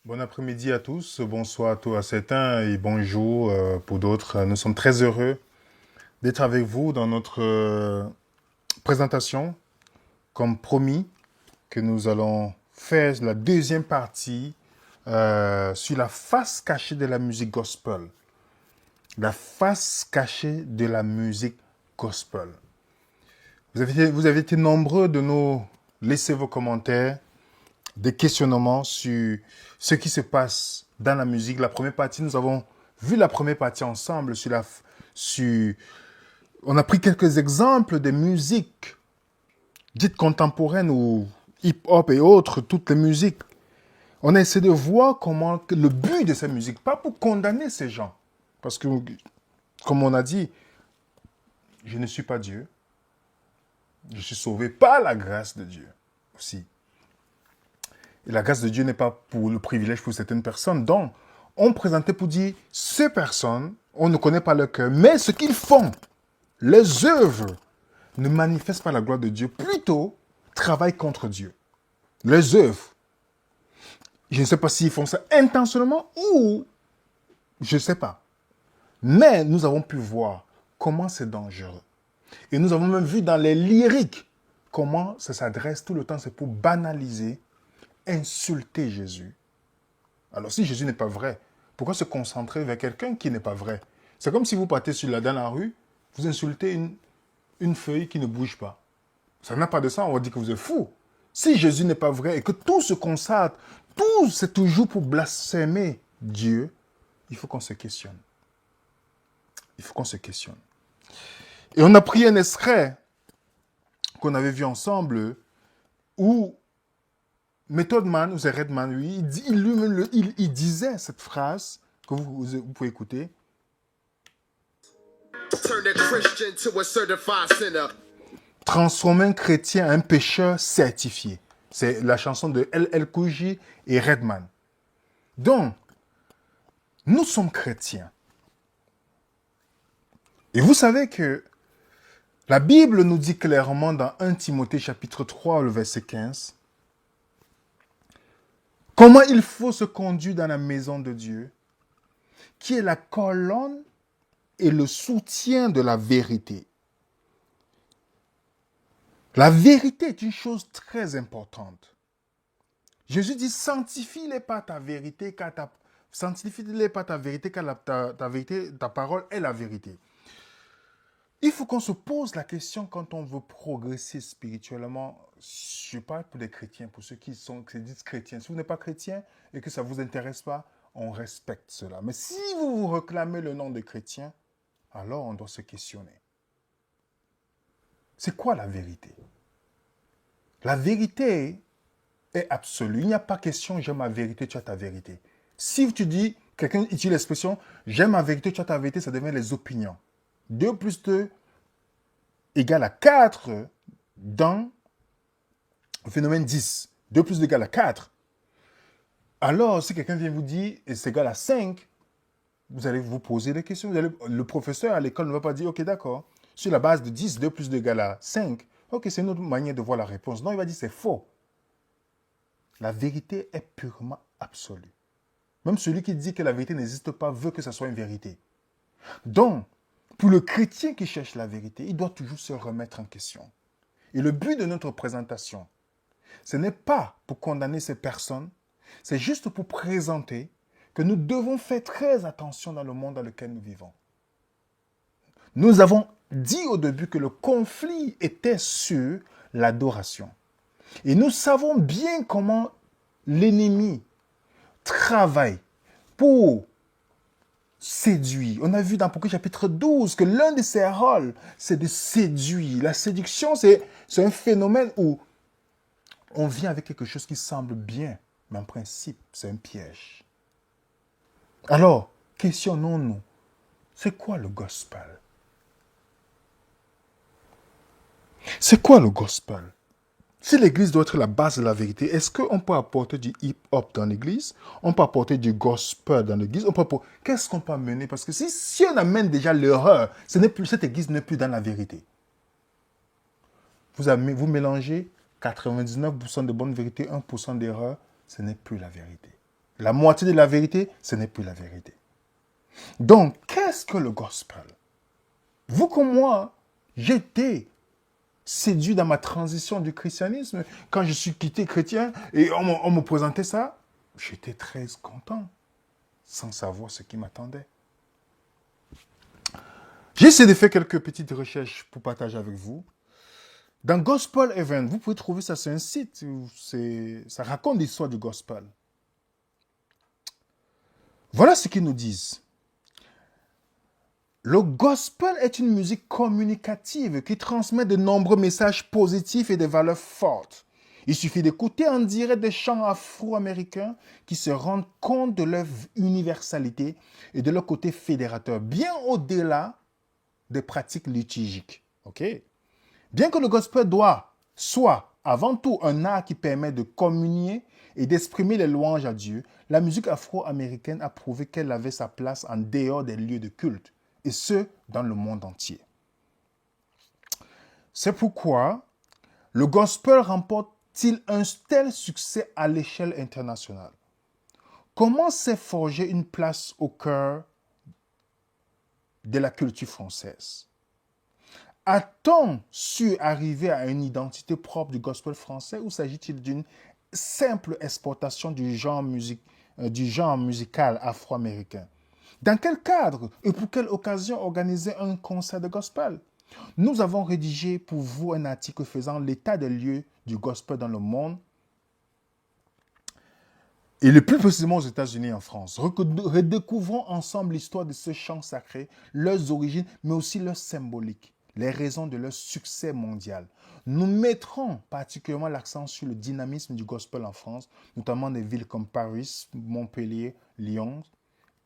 Bon après-midi à tous, bonsoir à tous, à certains et bonjour pour d'autres. Nous sommes très heureux d'être avec vous dans notre présentation, comme promis, que nous allons faire la deuxième partie sur la face cachée de la musique gospel. La face cachée de la musique gospel. Vous avez été nombreux de nous laisser vos commentaires, des questionnements sur ce qui se passe dans la musique. La première partie, nous avons vu la première partie ensemble sur on a pris quelques exemples de musiques dites contemporaines ou hip-hop et autres, toutes les musiques. On a essayé de voir comment le but de ces musiques, pas pour condamner ces gens, parce que, comme on a dit, je ne suis pas Dieu, je suis sauvé par la grâce de Dieu aussi. Et la grâce de Dieu n'est pas pour le privilège pour certaines personnes. Donc, on présentait pour dire, ces personnes, on ne connaît pas leur cœur, mais ce qu'ils font, les œuvres, ne manifestent pas la gloire de Dieu, plutôt travaillent contre Dieu. Les œuvres. Je ne sais pas s'ils font ça intentionnellement ou je ne sais pas. Mais nous avons pu voir comment c'est dangereux. Et nous avons même vu dans les lyriques comment ça s'adresse tout le temps, c'est pour banaliser, insulter Jésus. Alors si Jésus n'est pas vrai, pourquoi se concentrer vers quelqu'un qui n'est pas vrai? C'est comme si vous partez dans la rue, vous insultez une feuille qui ne bouge pas. Ça n'a pas de sens, on va dire que vous êtes fou. Si Jésus n'est pas vrai et que tout se consacre, tout c'est toujours pour blasphémer Dieu, il faut qu'on se questionne. Il faut qu'on se questionne. Et on a pris un extrait qu'on avait vu ensemble où Method Man, ou c'est Redman, lui, il disait cette phrase que vous pouvez écouter. Transformer un chrétien en un pécheur certifié. C'est la chanson de LL Cool J et Redman. Donc, nous sommes chrétiens. Et vous savez que la Bible nous dit clairement dans 1 Timothée chapitre 3, le verset 15, comment il faut se conduire dans la maison de Dieu, qui est la colonne et le soutien de la vérité. La vérité est une chose très importante. Jésus dit, sanctifie-les par ta vérité, car sanctifie-les par ta vérité, car ta vérité, ta parole est la vérité. Il faut qu'on se pose la question quand on veut progresser spirituellement. Je parle pour les chrétiens, pour ceux qui se disent chrétiens. Si vous n'êtes pas chrétien et que ça ne vous intéresse pas, on respecte cela. Mais si vous vous réclamez le nom de chrétien, alors on doit se questionner. C'est quoi la vérité? La vérité est absolue. Il n'y a pas question, j'aime ma vérité, tu as ta vérité. Si tu dis, quelqu'un utilise l'expression, j'aime ma vérité, tu as ta vérité, ça devient les opinions. 2 plus 2 égale à 4 dans le phénomène 10. 2 plus 2 égale à 4. Alors, si quelqu'un vient vous dire, et c'est égal à 5, vous allez vous poser des questions. Le professeur à l'école ne va pas dire, ok, d'accord, sur la base de 10, 2 plus 2 égale à 5, ok, c'est une autre manière de voir la réponse. Non, il va dire, c'est faux. La vérité est purement absolue. Même celui qui dit que la vérité n'existe pas veut que ça soit une vérité. Donc, pour le chrétien qui cherche la vérité, il doit toujours se remettre en question. Et le but de notre présentation, ce n'est pas pour condamner ces personnes, c'est juste pour présenter que nous devons faire très attention dans le monde dans lequel nous vivons. Nous avons dit au début que le conflit était sur l'adoration. Et nous savons bien comment l'ennemi travaille pour séduire. On a vu dans Apocalypse chapitre 12 que l'un de ses rôles, c'est de séduire. La séduction, c'est un phénomène où on vient avec quelque chose qui semble bien, mais en principe, c'est un piège. Alors, questionnons-nous, c'est quoi le gospel? C'est quoi le gospel? Si l'église doit être la base de la vérité, est-ce qu'on peut apporter du hip-hop dans l'église? On peut apporter du gospel dans l'église? Qu'est-ce qu'on peut amener? Parce que si on amène déjà l'erreur, cette église n'est plus dans la vérité. Vous mélangez 99% de bonne vérité, 1% d'erreur, ce n'est plus la vérité. La moitié de la vérité, ce n'est plus la vérité. Donc, qu'est-ce que le gospel? Vous comme moi, j'étais séduit dans ma transition du christianisme. Quand je suis quitté chrétien et on me présentait ça, j'étais très content, sans savoir ce qui m'attendait. J'ai essayé de faire quelques petites recherches pour partager avec vous. Dans Gospel Event, vous pouvez trouver ça sur un site où ça raconte l'histoire du gospel. Voilà ce qu'ils nous disent. Le gospel est une musique communicative qui transmet de nombreux messages positifs et des valeurs fortes. Il suffit d'écouter en direct des chants afro-américains qui se rendent compte de leur universalité et de leur côté fédérateur, bien au-delà des pratiques liturgiques. Okay? Bien que le gospel soit avant tout un art qui permet de communier et d'exprimer les louanges à Dieu, la musique afro-américaine a prouvé qu'elle avait sa place en dehors des lieux de culte, et ce, dans le monde entier. C'est pourquoi le gospel remporte-t-il un tel succès à l'échelle internationale? Comment s'est forgée une place au cœur de la culture française? A-t-on su arriver à une identité propre du gospel français ou s'agit-il d'une simple exportation du genre musical afro-américain? Dans quel cadre et pour quelle occasion organiser un concert de gospel? Nous avons rédigé pour vous un article faisant l'état des lieux du gospel dans le monde et le plus précisément aux États-Unis et en France. Redécouvrons ensemble l'histoire de ce chant sacré, leurs origines, mais aussi leur symbolique, les raisons de leur succès mondial. Nous mettrons particulièrement l'accent sur le dynamisme du gospel en France, notamment des villes comme Paris, Montpellier, Lyon,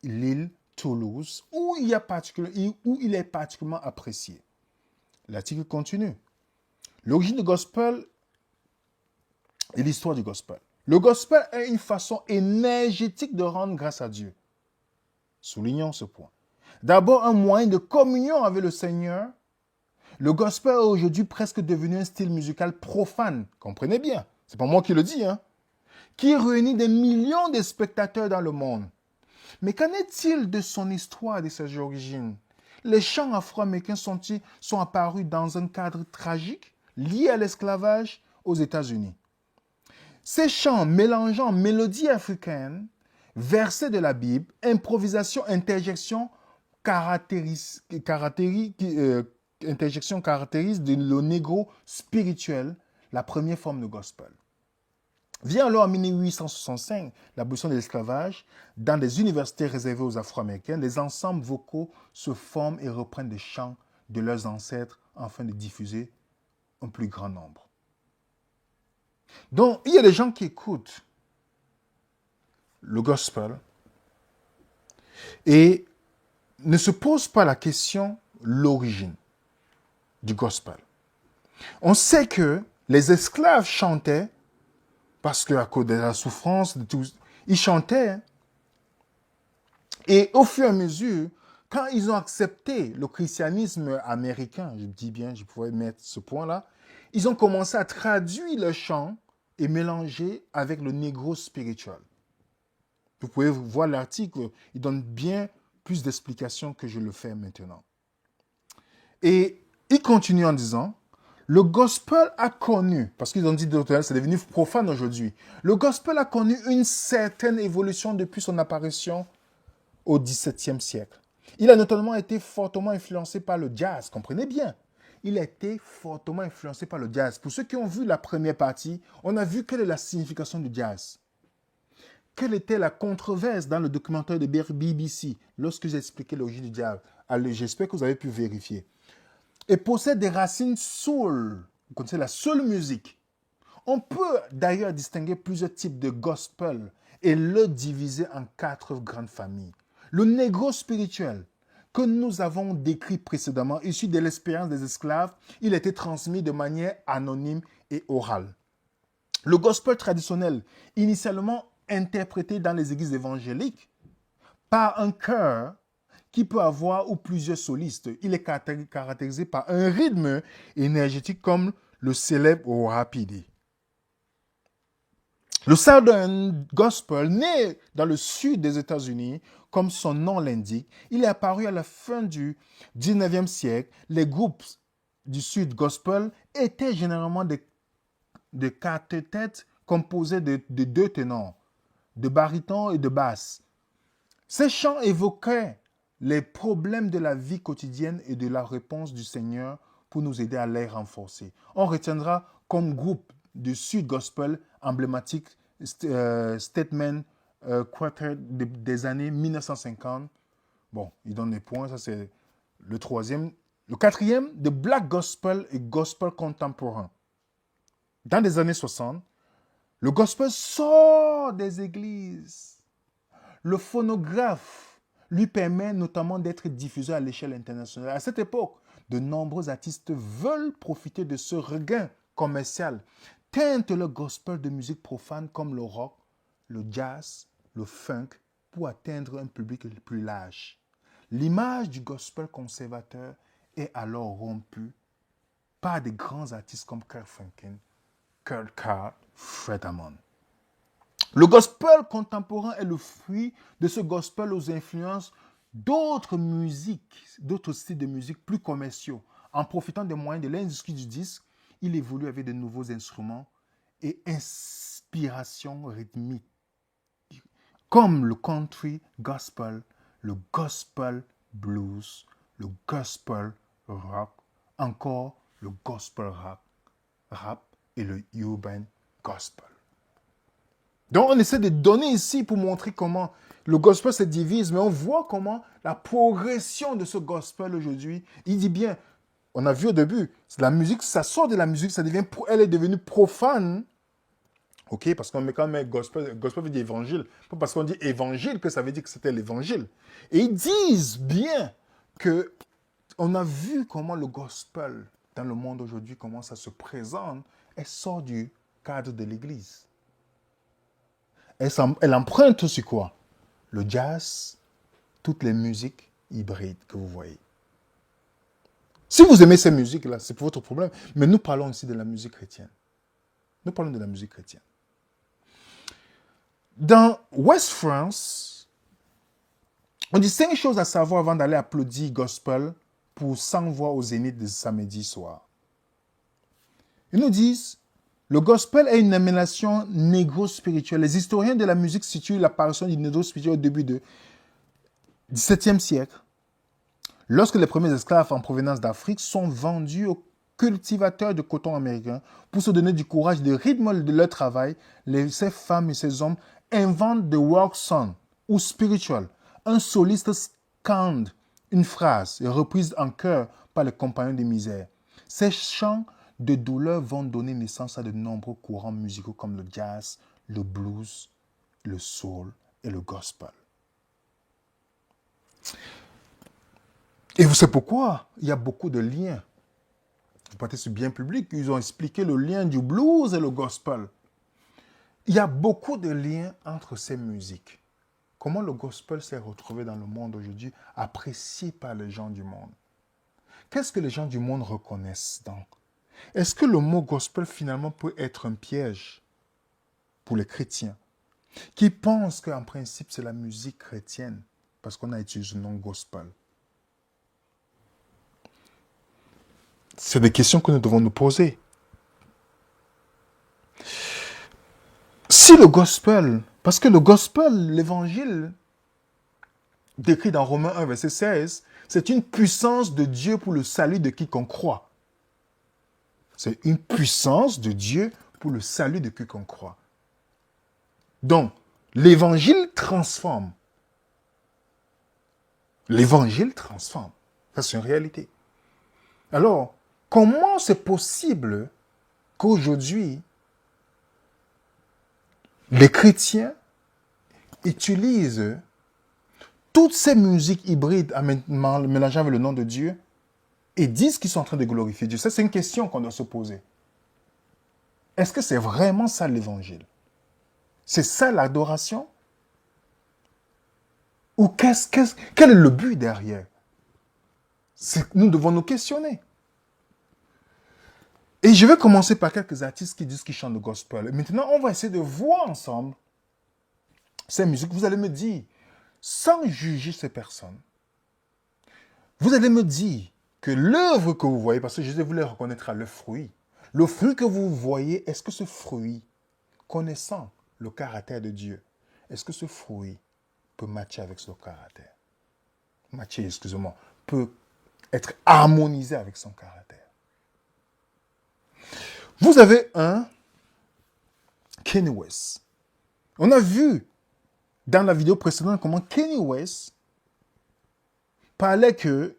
Lille, Toulouse, où il est particulièrement apprécié. L'article continue. L'origine du gospel et l'histoire du gospel. Le gospel est une façon énergétique de rendre grâce à Dieu. Soulignons ce point. D'abord, un moyen de communion avec le Seigneur. Le gospel est aujourd'hui presque devenu un style musical profane. Comprenez bien, c'est pas moi qui le dis, hein, qui réunit des millions de spectateurs dans le monde. Mais qu'en est-il de son histoire et de ses origines? Les chants afro-américains sont apparus dans un cadre tragique lié à l'esclavage aux États-Unis. Ces chants mélangeant mélodies africaines, versets de la Bible, improvisation, interjection caractérise le négro spirituel, la première forme de gospel. Vient alors en 1865 l'abolition de l'esclavage. Dans des universités réservées aux Afro-Américains, les ensembles vocaux se forment et reprennent des chants de leurs ancêtres afin de diffuser un plus grand nombre. Donc, il y a des gens qui écoutent le gospel et ne se posent pas la question l'origine du gospel. On sait que les esclaves chantaient parce qu'à cause de la souffrance, ils chantaient. Et au fur et à mesure, quand ils ont accepté le christianisme américain, je dis bien, je pourrais mettre ce point-là, ils ont commencé à traduire le chant et mélanger avec le négro spirituel. Vous pouvez voir l'article, il donne bien plus d'explications que je le fais maintenant. Et il continue en disant, le gospel a connu, parce qu'ils ont dit d'autres, c'est devenu profane aujourd'hui, le gospel a connu une certaine évolution depuis son apparition au XVIIe siècle. Il a notamment été fortement influencé par le jazz, comprenez bien. Il a été fortement influencé par le jazz. Pour ceux qui ont vu la première partie, on a vu quelle est la signification du jazz. Quelle était la controverse dans le documentaire de BBC lorsque j'ai expliqué l'origine du jazz. Allez, j'espère que vous avez pu vérifier. Et possède des racines soul. Vous connaissez la soul music. On peut d'ailleurs distinguer plusieurs types de gospel et le diviser en 4 grandes familles. Le négro spirituel, que nous avons décrit précédemment, issu de l'expérience des esclaves, il a été transmis de manière anonyme et orale. Le gospel traditionnel, initialement interprété dans les églises évangéliques, par un chœur qui peut avoir ou plusieurs solistes. Il est caractérisé par un rythme énergétique comme le célèbre au rapide. Le Southern Gospel, né dans le sud des États-Unis, comme son nom l'indique, il est apparu à la fin du 19e siècle. Les groupes du Sud Gospel étaient généralement des quartettes composés de deux ténors, de baryton et de basse. Ces chants évoquaient les problèmes de la vie quotidienne et de la réponse du Seigneur pour nous aider à les renforcer. On retiendra comme groupe du Sud Gospel emblématique Statement Quartet des années 1950. Bon, il donne des points, ça c'est le troisième. Le quatrième, de Black Gospel et Gospel contemporain. Dans les années 60, le gospel sort des églises. Le phonographe lui permet notamment d'être diffusé à l'échelle internationale. À cette époque, de nombreux artistes veulent profiter de ce regain commercial, teintent le gospel de musique profane comme le rock, le jazz, le funk, pour atteindre un public plus large. L'image du gospel conservateur est alors rompue par des grands artistes comme Kirk Franklin, Kurt Carr, Fred Hammond. Le gospel contemporain est le fruit de ce gospel aux influences d'autres musiques, d'autres styles de musique plus commerciaux. En profitant des moyens de l'industrie du disque, il évolue avec de nouveaux instruments et inspirations rythmiques, comme le country gospel, le gospel blues, le gospel rock, encore le gospel rap et le urban gospel. Donc, on essaie de donner ici pour montrer comment le gospel se divise, mais on voit comment la progression de ce gospel aujourd'hui, il dit bien, on a vu au début, la musique, ça sort de la musique, elle est devenue profane, ok, parce qu'on met quand même gospel veut dire évangile, pas parce qu'on dit évangile que ça veut dire que c'était l'évangile. Et ils disent bien que on a vu comment le gospel dans le monde aujourd'hui, comment ça se présente, elle sort du cadre de l'église. Elle emprunte sur quoi? Le jazz, toutes les musiques hybrides que vous voyez. Si vous aimez ces musiques-là, c'est pour votre problème. Mais nous parlons ici de la musique chrétienne. Nous parlons de la musique chrétienne. Dans West France, on dit 5 choses à savoir avant d'aller applaudir gospel pour 100 voix au Zénith de samedi soir. Ils nous disent, le gospel est une émulation négro-spirituelle. Les historiens de la musique situent l'apparition du négro-spirituel au début du XVIIe siècle, lorsque les premiers esclaves en provenance d'Afrique sont vendus aux cultivateurs de coton américains pour se donner du courage de rythme de leur travail. Ces femmes et ces hommes inventent des work songs ou spiritual. Un soliste scande une phrase reprise en chœur par les compagnons de misère. Ces chants de douleur vont donner naissance à de nombreux courants musicaux comme le jazz, le blues, le soul et le gospel. Et vous savez pourquoi? Il y a beaucoup de liens. Vous partez sur Bien Public, ils ont expliqué le lien du blues et le gospel. Il y a beaucoup de liens entre ces musiques. Comment le gospel s'est retrouvé dans le monde aujourd'hui, apprécié par les gens du monde? Qu'est-ce que les gens du monde reconnaissent donc? Est-ce que le mot gospel finalement peut être un piège pour les chrétiens qui pensent qu'en principe c'est la musique chrétienne parce qu'on a utilisé le nom gospel? C'est des questions que nous devons nous poser. Si le gospel, parce que le gospel, l'évangile, décrit dans Romains 1, verset 16, c'est une puissance de Dieu pour le salut de quiconque croit. C'est une puissance de Dieu pour le salut de quiconque croit. Donc, l'évangile transforme. L'évangile transforme. Ça, c'est une réalité. Alors, comment c'est possible qu'aujourd'hui, les chrétiens utilisent toutes ces musiques hybrides mélangeant avec le nom de Dieu et disent qu'ils sont en train de glorifier Dieu? Ça, c'est une question qu'on doit se poser. Est-ce que c'est vraiment ça l'évangile? C'est ça l'adoration? Ou quel est le but derrière? Nous devons nous questionner. Et je vais commencer par quelques artistes qui disent qu'ils chantent le gospel. Et maintenant, on va essayer de voir ensemble ces musiques. Vous allez me dire, sans juger ces personnes, vous allez me dire que l'œuvre que vous voyez, parce que Jésus voulait reconnaître le fruit. Le fruit que vous voyez, est-ce que ce fruit, connaissant le caractère de Dieu, est-ce que ce fruit peut matcher avec son caractère? Matcher, excusez-moi, peut être harmonisé avec son caractère. Vous avez un Kanye West. On a vu dans la vidéo précédente comment Kanye West parlait que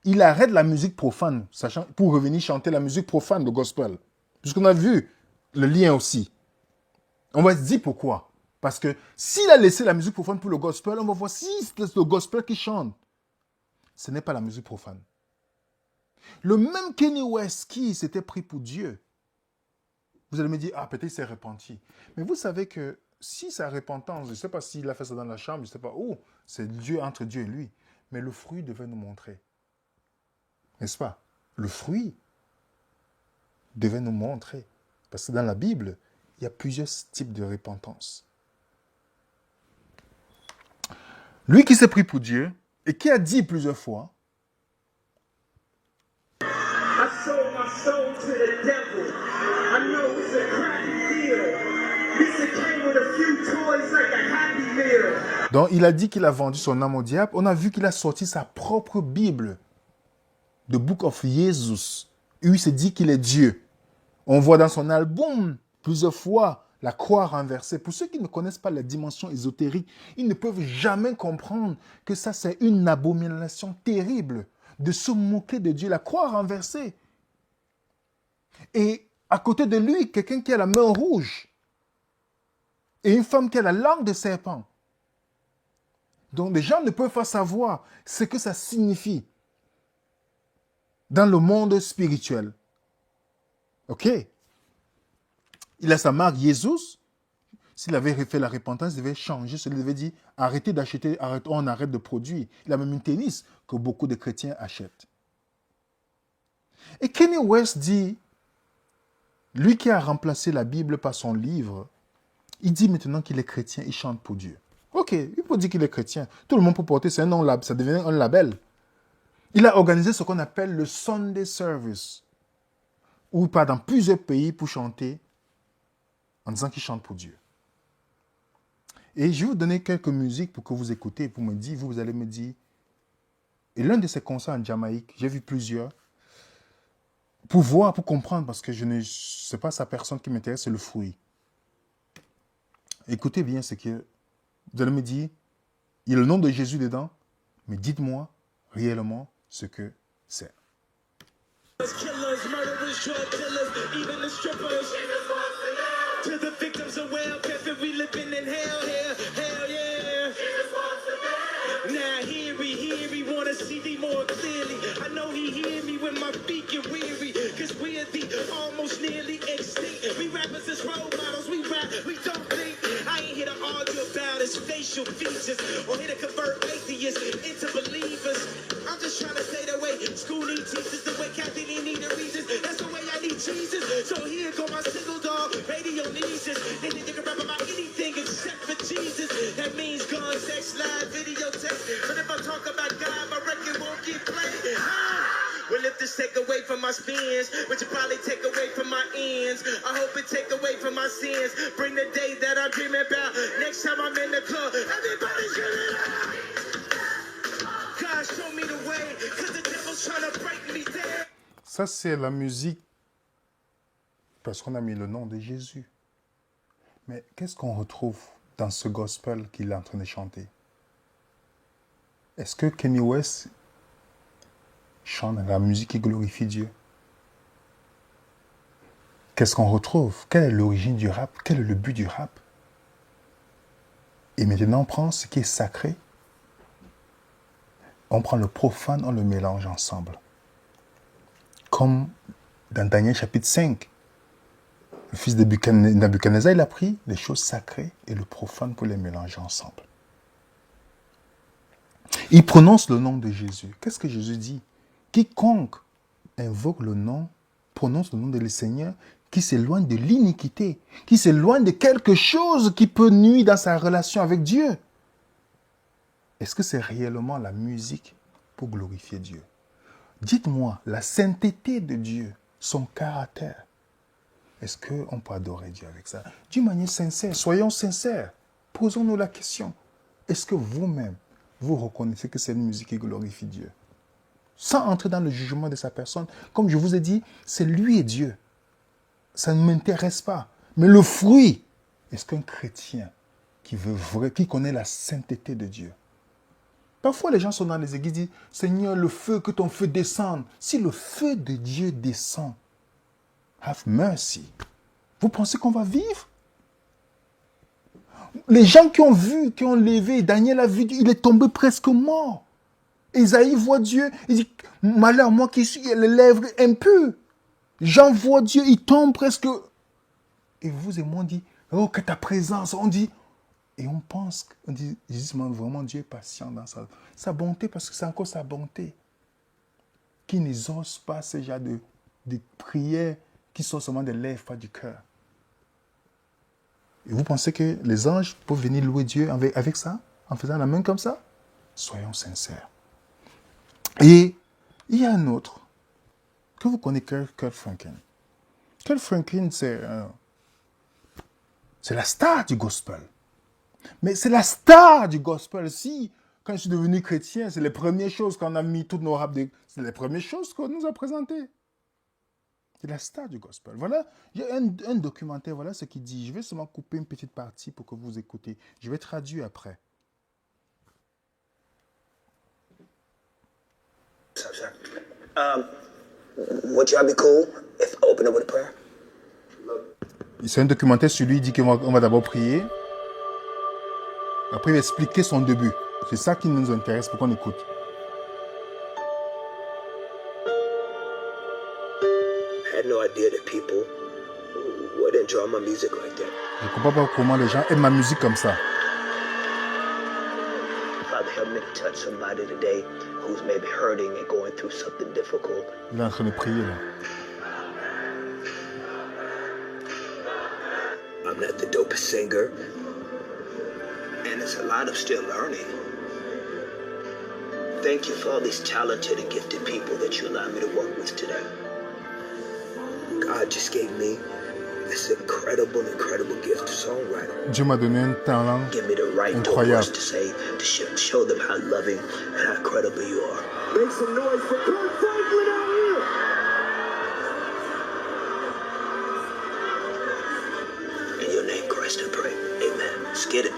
il arrête la musique profane, sachant, pour revenir chanter la musique profane, le gospel. Puisqu'on a vu le lien aussi. On va se dire pourquoi. Parce que s'il a laissé la musique profane pour le gospel, on va voir si c'est le gospel qui chante. Ce n'est pas la musique profane. Le même Kanye West qui s'était pris pour Dieu. Vous allez me dire, ah, peut-être il s'est repenti. Mais vous savez que si sa repentance, je ne sais pas s'il a fait ça dans la chambre, je ne sais pas où, c'est Dieu entre Dieu et lui. Mais le fruit devait nous montrer. N'est-ce pas? Le fruit devait nous montrer. Parce que dans la Bible, il y a plusieurs types de repentance. Lui qui s'est pris pour Dieu et qui a dit plusieurs fois, I sold my soul to the devil. I know it's a crappy deal. This came with a few toys like a Happy Meal. Donc il a dit qu'il a vendu son âme au diable. On a vu qu'il a sorti sa propre Bible. The Book of Jesus. Lui s'est dit qu'il est Dieu. On voit dans son album plusieurs fois la croix renversée. Pour ceux qui ne connaissent pas la dimension ésotérique, ils ne peuvent jamais comprendre que ça c'est une abomination terrible de se moquer de Dieu. La croix renversée. Et à côté de lui, quelqu'un qui a la main rouge. Et une femme qui a la langue de serpent. Donc les gens ne peuvent pas savoir ce que ça signifie dans le monde spirituel. Ok? Il a sa marque Jésus. S'il avait fait la repentance, il devait changer. Il devait dire, arrêtez d'acheter, on arrête de produire. Il a même une tennis que beaucoup de chrétiens achètent. Et Kanye West dit, lui qui a remplacé la Bible par son livre, il dit maintenant qu'il est chrétien, il chante pour Dieu. Ok, il peut dire qu'il est chrétien. Tout le monde peut porter, c'est un nom, ça devient un label. Il a organisé ce qu'on appelle le Sunday Service, où il part dans plusieurs pays pour chanter en disant qu'il chante pour Dieu. Et je vais vous donner quelques musiques pour que vous écoutez, pour me dire, vous allez me dire. Et l'un de ces concerts en Jamaïque, j'ai vu plusieurs, pour voir, pour comprendre, parce que je ne sais pas sa personne qui m'intéresse, c'est le fruit. Écoutez bien ce que vous allez me dire. Il y a le nom de Jésus dedans, mais dites-moi réellement ce que c'est. To the victims of welfare, we living in hell, hell yeah. Now hear me, wanna see thee more clearly. I know he hear me when my feet get weary, cause we're the almost nearly extinct. We rappers as role models, we rap, we don't think. I ain't here to argue about his facial features, or here to convert atheists into believers. I'm just trying to stay the way schooling teachers, the way Kathy need a reason. That's the way I need Jesus. So here go my single dog, radio needs us. They can rap about anything except for Jesus. That means gun, sex, live, video, text. But if I talk about God, my record won't get played. Well, if this take away from my spins, which will probably take away from my ends, I hope it take away from my sins. Bring the day that I'm dreaming about. Next time I'm in the club, everybody's screaming out. God, show me the way, cause the devil's trying to break me down. Ça, c'est la musique, parce qu'on a mis le nom de Jésus. Mais qu'est-ce qu'on retrouve dans ce gospel qu'il est en train de chanter? Est-ce que Kanye West chante la musique qui glorifie Dieu? Qu'est-ce qu'on retrouve? Quelle est l'origine du rap? Quel est le but du rap? Et maintenant, on prend ce qui est sacré, on prend le profane, on le mélange ensemble. Comme dans Daniel chapitre 5, le fils de Nabuchodonosor, il a pris les choses sacrées et le profane pour les mélanger ensemble. Il prononce le nom de Jésus. Qu'est-ce que Jésus dit? Quiconque invoque le nom prononce le nom de le Seigneur, qui s'éloigne de l'iniquité, qui s'éloigne de quelque chose qui peut nuire dans sa relation avec Dieu. Est-ce que c'est réellement la musique pour glorifier Dieu? Dites-moi, la sainteté de Dieu, son caractère, est-ce qu'on peut adorer Dieu avec ça? D'une manière sincère, soyons sincères. Posons-nous la question. Est-ce que vous-même, vous reconnaissez que c'est une musique qui glorifie Dieu? Sans entrer dans le jugement de sa personne. Comme je vous ai dit, c'est lui et Dieu. Ça ne m'intéresse pas. Mais le fruit, est-ce qu'un chrétien qui connaît la sainteté de Dieu? Parfois, les gens sont dans les églises et disent, Seigneur, le feu, que ton feu descende. Si le feu de Dieu descend, have mercy. Vous pensez qu'on va vivre? Les gens qui ont vu, qui ont levé, Daniel a vu, il est tombé presque mort. Isaïe voit Dieu, il dit, malheur, moi qui suis les lèvres impures. Jean voit Dieu, il tombe presque. Et vous et moi, on dit, oh, que ta présence, on dit, et on pense, on dit, justement, vraiment, Dieu est patient dans sa bonté, parce que c'est encore sa bonté. Qui n'exauce pas ce genre de prières qui sont seulement des lèvres, pas du cœur. Et vous pensez que les anges peuvent venir louer Dieu avec ça, en faisant la main comme ça? Soyons sincères. Et il y a un autre que vous connaissez, Kirk Franklin. Kirk Franklin, c'est la star du gospel. Mais c'est la star du gospel. Si, quand je suis devenu chrétien, c'est les premières choses qu'on a mis toutes nos rapes, c'est les premières choses qu'on nous a présentées. C'est la star du gospel. Voilà, il y a un documentaire, voilà ce qu'il dit. Je vais seulement couper une petite partie pour que vous écoutez. Je vais traduire après. Would y'all be cool if I open up with a prayer? C'est un documentaire sur lui, il dit qu'on va d'abord prier. Après, il va expliquer son début. C'est ça qui nous intéresse pour qu'on écoute. I had no idea that people would enjoy my music like that. Je ne comprends pas comment les gens aiment ma musique comme ça. Father, help me to touch somebody today who's maybe hurting and going through something difficult. Il est en train de prier là. I'm not the dopest singer, and there's a lot of still learning. Thank you for all these talented and gifted people that you allowed me to work with today. God just gave me this incredible gift of songwriting. Dieu m'a donné un talent Give me the right incroyable. to say, to show them how loving and how credible you are. Make some noise for Kirk Franklin out here. In your name, Christ, I pray. Amen. Let's get it.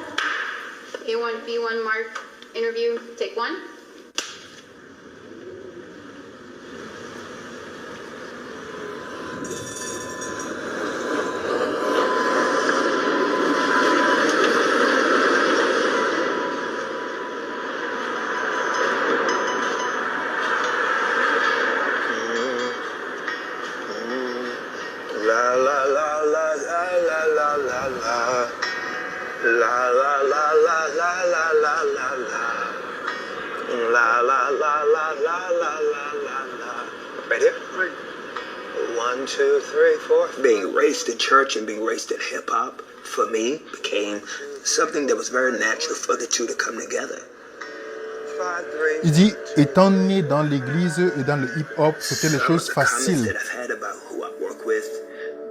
A1B1 Mark interview, take one. La la la la la la la la la. La la la la la la la la la. La la la la la la la la la. Right here? Right. 1, 2, 3, 4. Being raised in church and being raised in hip hop, for me, became something that was very natural for the two to come together. 5, 3, Il dit, étant né dans l'église et dans le hip-hop, c'était les choses Some of the comments faciles. that I've had about who I work with,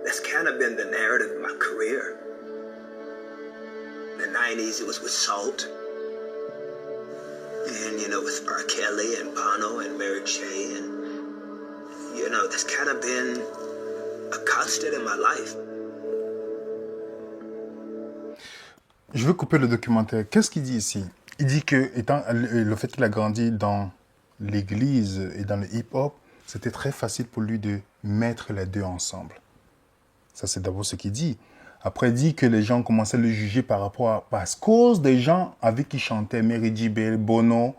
that's kind of been the narrative of my career. In the 90s, it was with Salt. And, with R. Kelly and Bono and Mary J. And, that's kind of been a constant in my life. Je veux couper le documentaire. Qu'est-ce qu'il dit ici? Il dit que le fait qu'il a grandi dans l'église et dans le hip-hop, c'était très facile pour lui de mettre les deux ensemble. Ça, c'est d'abord ce qu'il dit. Après, il dit que les gens commençaient à le juger par cause des gens avec qui il chantait, Mary J. Bell, Bono,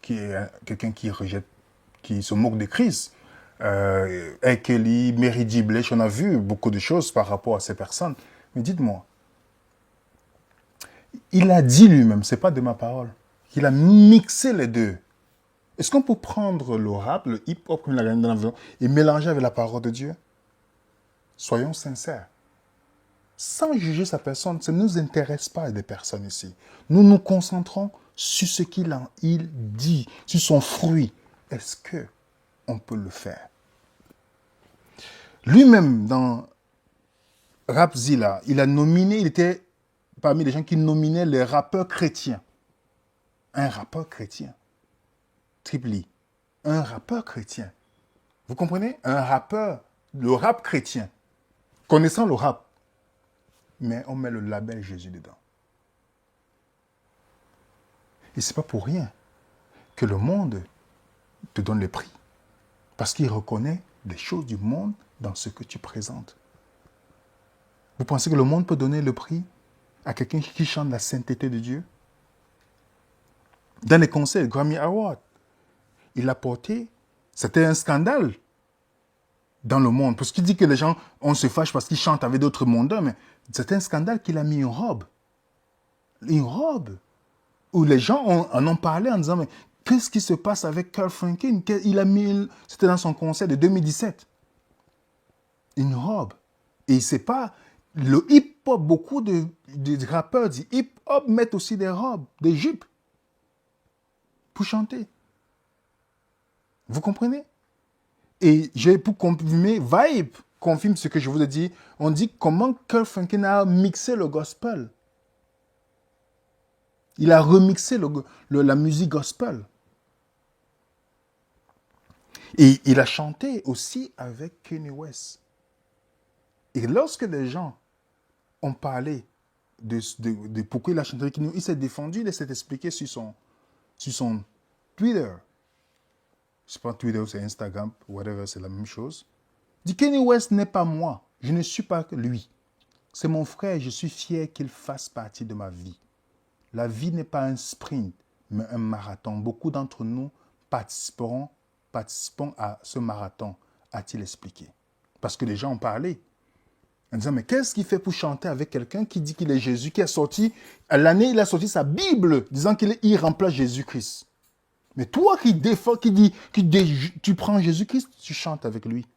qui est quelqu'un qui se moque de Christ. R. Kelly, Mary J. Blige, on a vu beaucoup de choses par rapport à ces personnes. Mais dites-moi, il a dit lui-même, c'est pas de ma parole, qu'il a mixé les deux. Est-ce qu'on peut prendre le rap, le hip-hop, comme il a gagné dans l'avion, et mélanger avec la parole de Dieu? Soyons sincères. Sans juger sa personne, ça ne nous intéresse pas des personnes ici. Nous nous concentrons sur ce il dit, sur son fruit. Est-ce qu'on peut le faire? Lui-même, dans Rapzilla, il était parmi les gens qui nominaient les rappeurs chrétiens. Un rappeur chrétien. Tripli. Un rappeur chrétien. Vous comprenez? Un rappeur, le rap chrétien. Connaissant le rap. Mais on met le label Jésus dedans. Et c'est pas pour rien que le monde te donne le prix. Parce qu'il reconnaît les choses du monde dans ce que tu présentes. Vous pensez que le monde peut donner le prix à quelqu'un qui chante la sainteté de Dieu? Dans les concerts, Grammy Award, il a porté, c'était un scandale dans le monde. Parce qu'il dit que les gens, on se fâche parce qu'ils chantent avec d'autres mondains, mais c'était un scandale qu'il a mis une robe. Une robe. Où les gens en ont parlé en disant, mais qu'est-ce qui se passe avec Kirk Franklin? Il a mis, c'était dans son concert de 2017. Une robe. Et c'est pas, le hip-hop, beaucoup de rappeurs du hip-hop mettent aussi des robes, des jupes, pour chanter. Vous comprenez? Et pour confirmer, Vibe confirme ce que je vous ai dit. On dit comment Kirk Franklin a mixé le gospel. Il a remixé la musique gospel. Et il a chanté aussi avec Kanye West. Et lorsque les gens ont parlé de pourquoi il a chanté avec Kanye West, il s'est défendu, il s'est expliqué sur son Twitter. C'est pas Twitter, c'est Instagram, whatever, c'est la même chose. Il dit, Kanye West n'est pas moi. Je ne suis pas lui. C'est mon frère, je suis fier qu'il fasse partie de ma vie. La vie n'est pas un sprint, mais un marathon. Beaucoup d'entre nous participons à ce marathon, a-t-il expliqué. Parce que les gens ont parlé. En disant, mais qu'est-ce qu'il fait pour chanter avec quelqu'un qui dit qu'il est Jésus, qui a sorti, à l'année, il a sorti sa Bible, disant qu'il remplace Jésus-Christ. Mais toi qui défends, tu prends Jésus-Christ, tu chantes avec lui.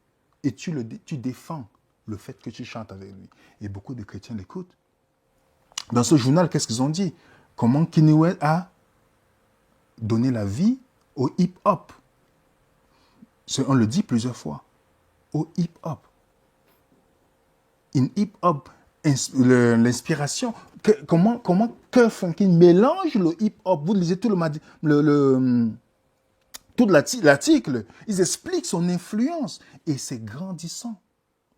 Et tu défends le fait que tu chantes avec lui. Et beaucoup de chrétiens l'écoutent. Dans ce journal, qu'est-ce qu'ils ont dit? Comment Kanye West a donné la vie au hip-hop. On le dit plusieurs fois. Au hip-hop. In hip-hop, l'inspiration. Comment Kirk Franklin mélange le hip-hop. Vous lisez tout l'article. Ils expliquent son influence. Et c'est grandissant.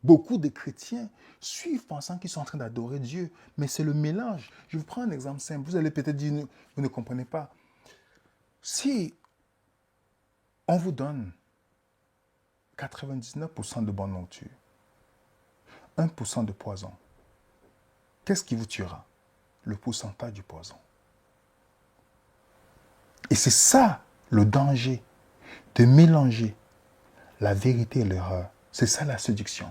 Beaucoup de chrétiens suivent pensant qu'ils sont en train d'adorer Dieu. Mais c'est le mélange. Je vous prends un exemple simple. Vous allez peut-être dire, vous ne comprenez pas. Si on vous donne 99% de bonne nourriture, 1% de poison, qu'est-ce qui vous tuera? Le pourcentage du poison. Et c'est ça le danger de mélanger la vérité et l'erreur. C'est ça la séduction.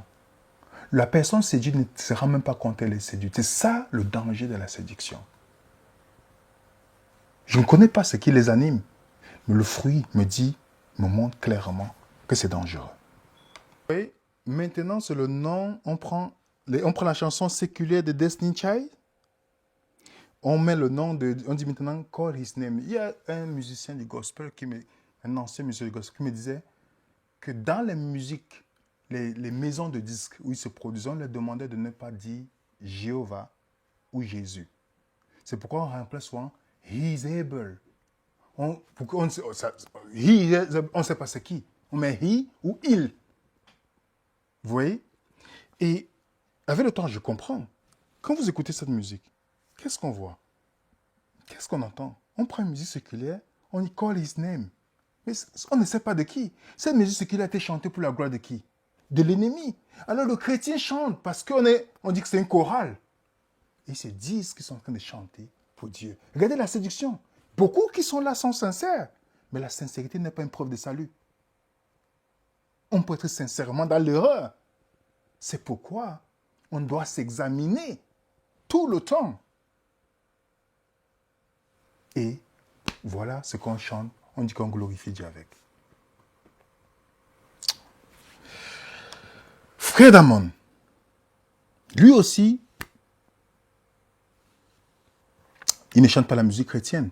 La personne séduite ne se rend même pas compte qu'elle est séduite. C'est ça le danger de la séduction. Je ne connais pas ce qui les anime, mais le fruit me montre clairement que c'est dangereux. Oui, maintenant c'est le nom, on prend la chanson séculaire de Destiny Child, on met le nom on dit maintenant Call His Name. Il y a un musicien du gospel, un ancien musicien du gospel qui me disait que dans les musiques, les maisons de disques où ils se produisaient, on leur demandait de ne pas dire Jéhovah ou Jésus. C'est pourquoi on remplace souvent He is able. On ne sait pas c'est qui. On met He ou il. Vous voyez? Et avec le temps, je comprends. Quand vous écoutez cette musique, qu'est-ce qu'on voit? Qu'est-ce qu'on entend? On prend une musique séculaire, on y call his name. Mais on ne sait pas de qui. Cette musique séculaire a été chantée pour la gloire de qui? De l'ennemi. Alors le chrétien chante parce qu'on dit que c'est une chorale. Et ils se disent qu'ils sont en train de chanter pour Dieu. Regardez la séduction. Beaucoup qui sont là sont sincères. Mais la sincérité n'est pas une preuve de salut. On peut être sincèrement dans l'erreur. C'est pourquoi on doit s'examiner tout le temps. Et voilà ce qu'on chante on dit qu'on glorifie Dieu avec. Frère Damon, lui aussi, il ne chante pas la musique chrétienne.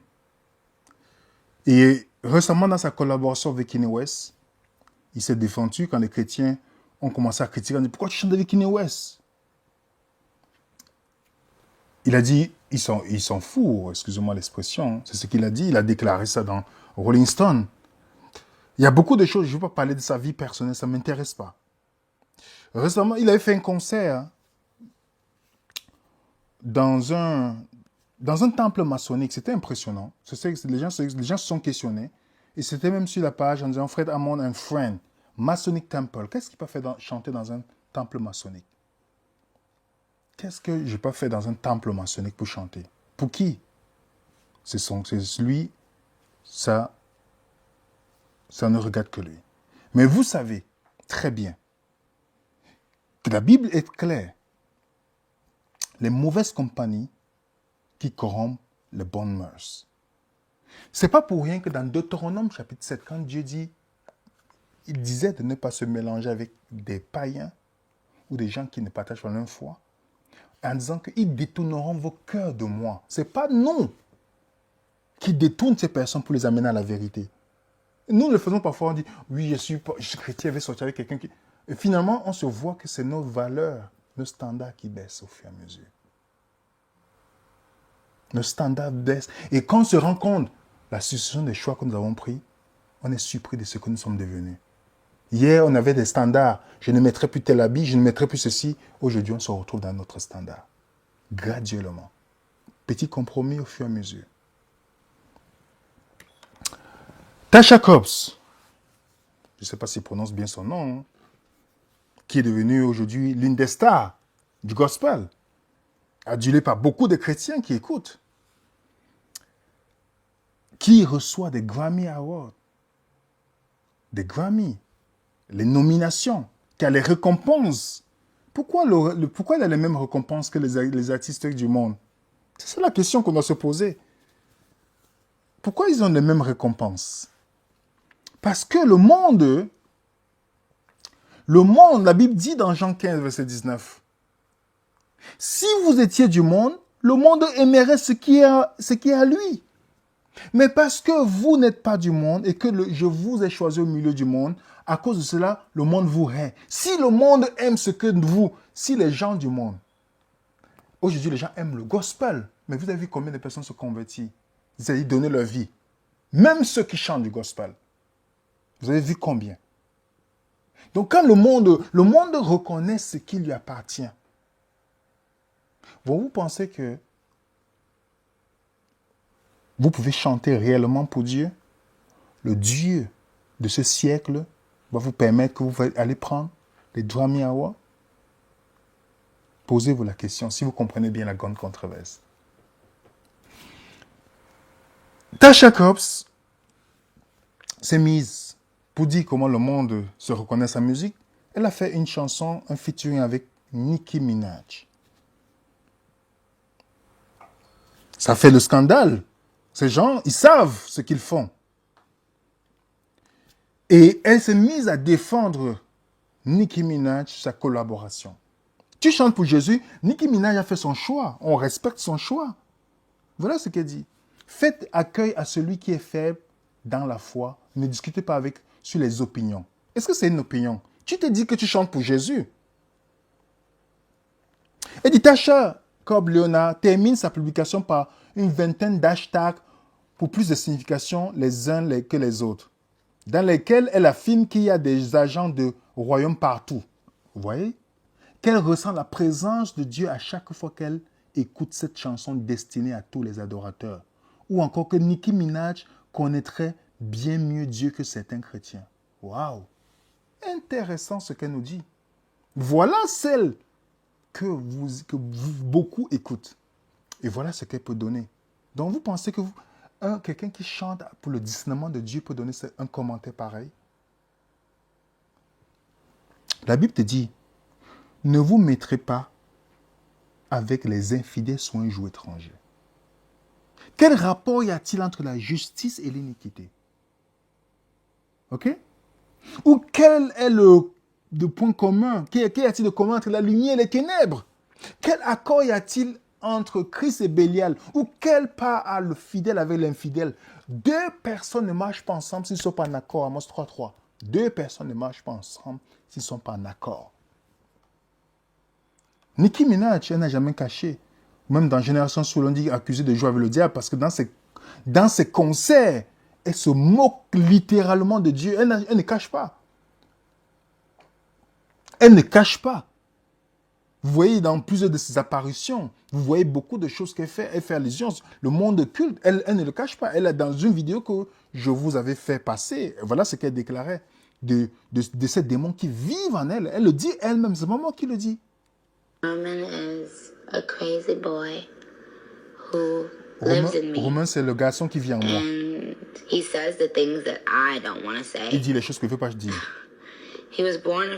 Et récemment, dans sa collaboration avec Kanye West, il s'est défendu quand les chrétiens ont commencé à critiquer. On dit, pourquoi tu chantes avec Kanye West? Il a dit, ils s'en foutent, excusez-moi l'expression. C'est ce qu'il a dit. Il a déclaré ça dans Rolling Stone. Il y a beaucoup de choses, je ne veux pas parler de sa vie personnelle, ça ne m'intéresse pas. Récemment, il avait fait un concert dans un temple maçonnique. C'était impressionnant. Les gens se sont questionnés. Et c'était même sur la page en disant, Fred Hammond and Friend, Masonic Temple. Qu'est-ce qu'il peut faire chanter dans un temple maçonnique? Qu'est-ce que je peux faire dans un temple maçonnique pour chanter? Pour qui? C'est lui, ça ne regarde que lui. Mais vous savez très bien que la Bible est claire. Les mauvaises compagnies qui corrompent les bonnes mœurs. C'est pas pour rien que dans Deutéronome chapitre 7, quand Dieu dit, il disait de ne pas se mélanger avec des païens ou des gens qui ne partagent pas la même foi, en disant qu'ils détourneront vos cœurs de moi. Ce n'est pas nous qui détournent ces personnes pour les amener à la vérité. Nous le faisons parfois, on dit, oui, je suis chrétien, je vais sortir avec quelqu'un qui... Et finalement, on se voit que c'est nos valeurs, nos standards qui baissent au fur et à mesure. Nos standards baissent. Et quand on se rend compte, la succession des choix que nous avons pris, on est surpris de ce que nous sommes devenus. Hier, on avait des standards. Je ne mettrai plus tel habit, je ne mettrai plus ceci. Aujourd'hui, on se retrouve dans notre standard. Graduellement. Petit compromis au fur et à mesure. Tasha Cobbs, je ne sais pas s'il prononce bien son nom, qui est devenue aujourd'hui l'une des stars du gospel, adulée par beaucoup de chrétiens qui écoutent, qui reçoit des Grammy Awards, des Grammy, les nominations, qui a les récompenses. Pourquoi elle a les mêmes récompenses que les artistes du monde? C'est la question qu'on doit se poser. Pourquoi ils ont les mêmes récompenses? Parce que le monde, la Bible dit dans Jean 15, verset 19, si vous étiez du monde, le monde aimerait ce qui est à lui. Mais parce que vous n'êtes pas du monde et que je vous ai choisi au milieu du monde, à cause de cela, le monde vous hait. Si le monde aime ce que si les gens du monde, aujourd'hui les gens aiment le gospel, mais vous avez vu combien de personnes se convertissent, c'est-à-dire donner leur vie. Même ceux qui chantent du gospel. Vous avez vu combien? Donc quand le monde reconnaît ce qui lui appartient, vous pensez que vous pouvez chanter réellement pour Dieu? Le Dieu de ce siècle va vous permettre que vous allez prendre les Grammy Awards? Posez-vous la question, si vous comprenez bien la grande controverse. Tasha Cobbs s'est mise pour dire comment le monde se reconnaît sa musique. Elle a fait une chanson, un featuring avec Nicki Minaj. Ça fait le scandale. Ces gens, ils savent ce qu'ils font. Et elle s'est mise à défendre Nicki Minaj, sa collaboration. Tu chantes pour Jésus, Nicki Minaj a fait son choix. On respecte son choix. Voilà ce qu'elle dit. Faites accueil à celui qui est faible dans la foi. Ne discutez pas sur les opinions. Est-ce que c'est une opinion? Tu te dis que tu chantes pour Jésus. Et dit Tasha Cobbs Leonard termine sa publication par une vingtaine d'hashtags pour plus de signification les uns que les autres, dans lesquels elle affirme qu'il y a des agents de royaume partout. Vous voyez? Qu'elle ressent la présence de Dieu à chaque fois qu'elle écoute cette chanson destinée à tous les adorateurs. Ou encore que Nicki Minaj connaîtrait bien mieux Dieu que certains chrétiens. Waouh! Intéressant ce qu'elle nous dit. Voilà celle que beaucoup écoutent. Et voilà ce qu'elle peut donner. Donc vous pensez que quelqu'un qui chante pour le discernement de Dieu peut donner un commentaire pareil? La Bible te dit, ne vous mettrez pas avec les infidèles sur un joug étranger. Quel rapport y a-t-il entre la justice et l'iniquité? OK? Ou quel est le point commun? Qu'y a-t-il de commun entre la lumière et les ténèbres? Quel accord y a-t-il entre Christ et Bélial? Ou quelle part a le fidèle avec l'infidèle? Deux personnes ne marchent pas ensemble s'ils ne sont pas en accord. Amos 3.3. Deux personnes ne marchent pas ensemble s'ils ne sont pas en accord. Nicki Minaj, elle n'a jamais caché. Même dans Génération Soul, on dit accusé de jouer avec le diable parce que dans ses concerts, elle se moque littéralement de Dieu. Elle ne cache pas. Elle ne cache pas. Vous voyez dans plusieurs de ses apparitions, vous voyez beaucoup de choses qu'elle fait. Elle fait allusion. Le monde culte, elle ne le cache pas. Elle est dans une vidéo que je vous avais fait passer. Voilà ce qu'elle déclarait de ces démons qui vivent en elle. Elle le dit elle-même. C'est pas moi qui le dis. Roman is a crazy boy who lives in me. Romain, c'est le garçon qui vit en moi. And he says the things that I don't want to say. Il dit les choses que je ne veux pas dire. He was born,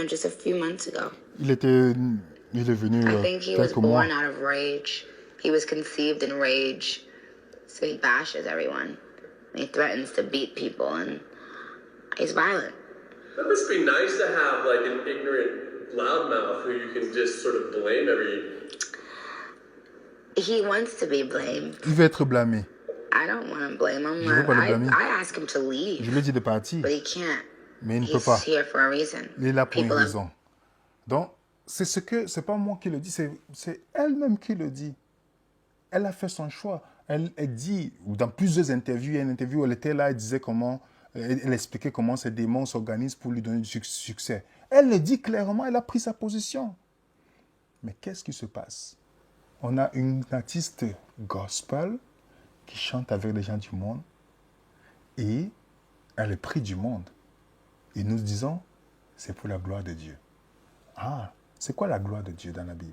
just a few months ago. Il est venu I think he was quelques mois. born out of rage. He was conceived in rage. So he bashes everyone. He threatens to beat people and he's violent. That must be nice to have like an ignorant loudmouth who you can just sort of blame every... He wants to be blamed. Il veut être blâmé. I don't want to blame him. Je veux pas le blâmer. I ask him to leave, Je lui ai dit de partir, but he can't. mais il ne peut He's pas. here for a reason. Il est là pour une People have- raison. Donc, c'est pas moi qui le dis, c'est elle-même qui le dit. Elle a fait son choix. Elle dit, ou dans plusieurs interviews, il y a une interview où elle était là, elle disait comment, elle expliquait comment ces démons s'organisent pour lui donner du succès. Elle le dit clairement, elle a pris sa position. Mais qu'est-ce qui se passe? On a une artiste gospel qui chante avec les gens du monde et elle est pris du monde. Et nous disons, c'est pour la gloire de Dieu. Ah, c'est quoi la gloire de Dieu dans la Bible?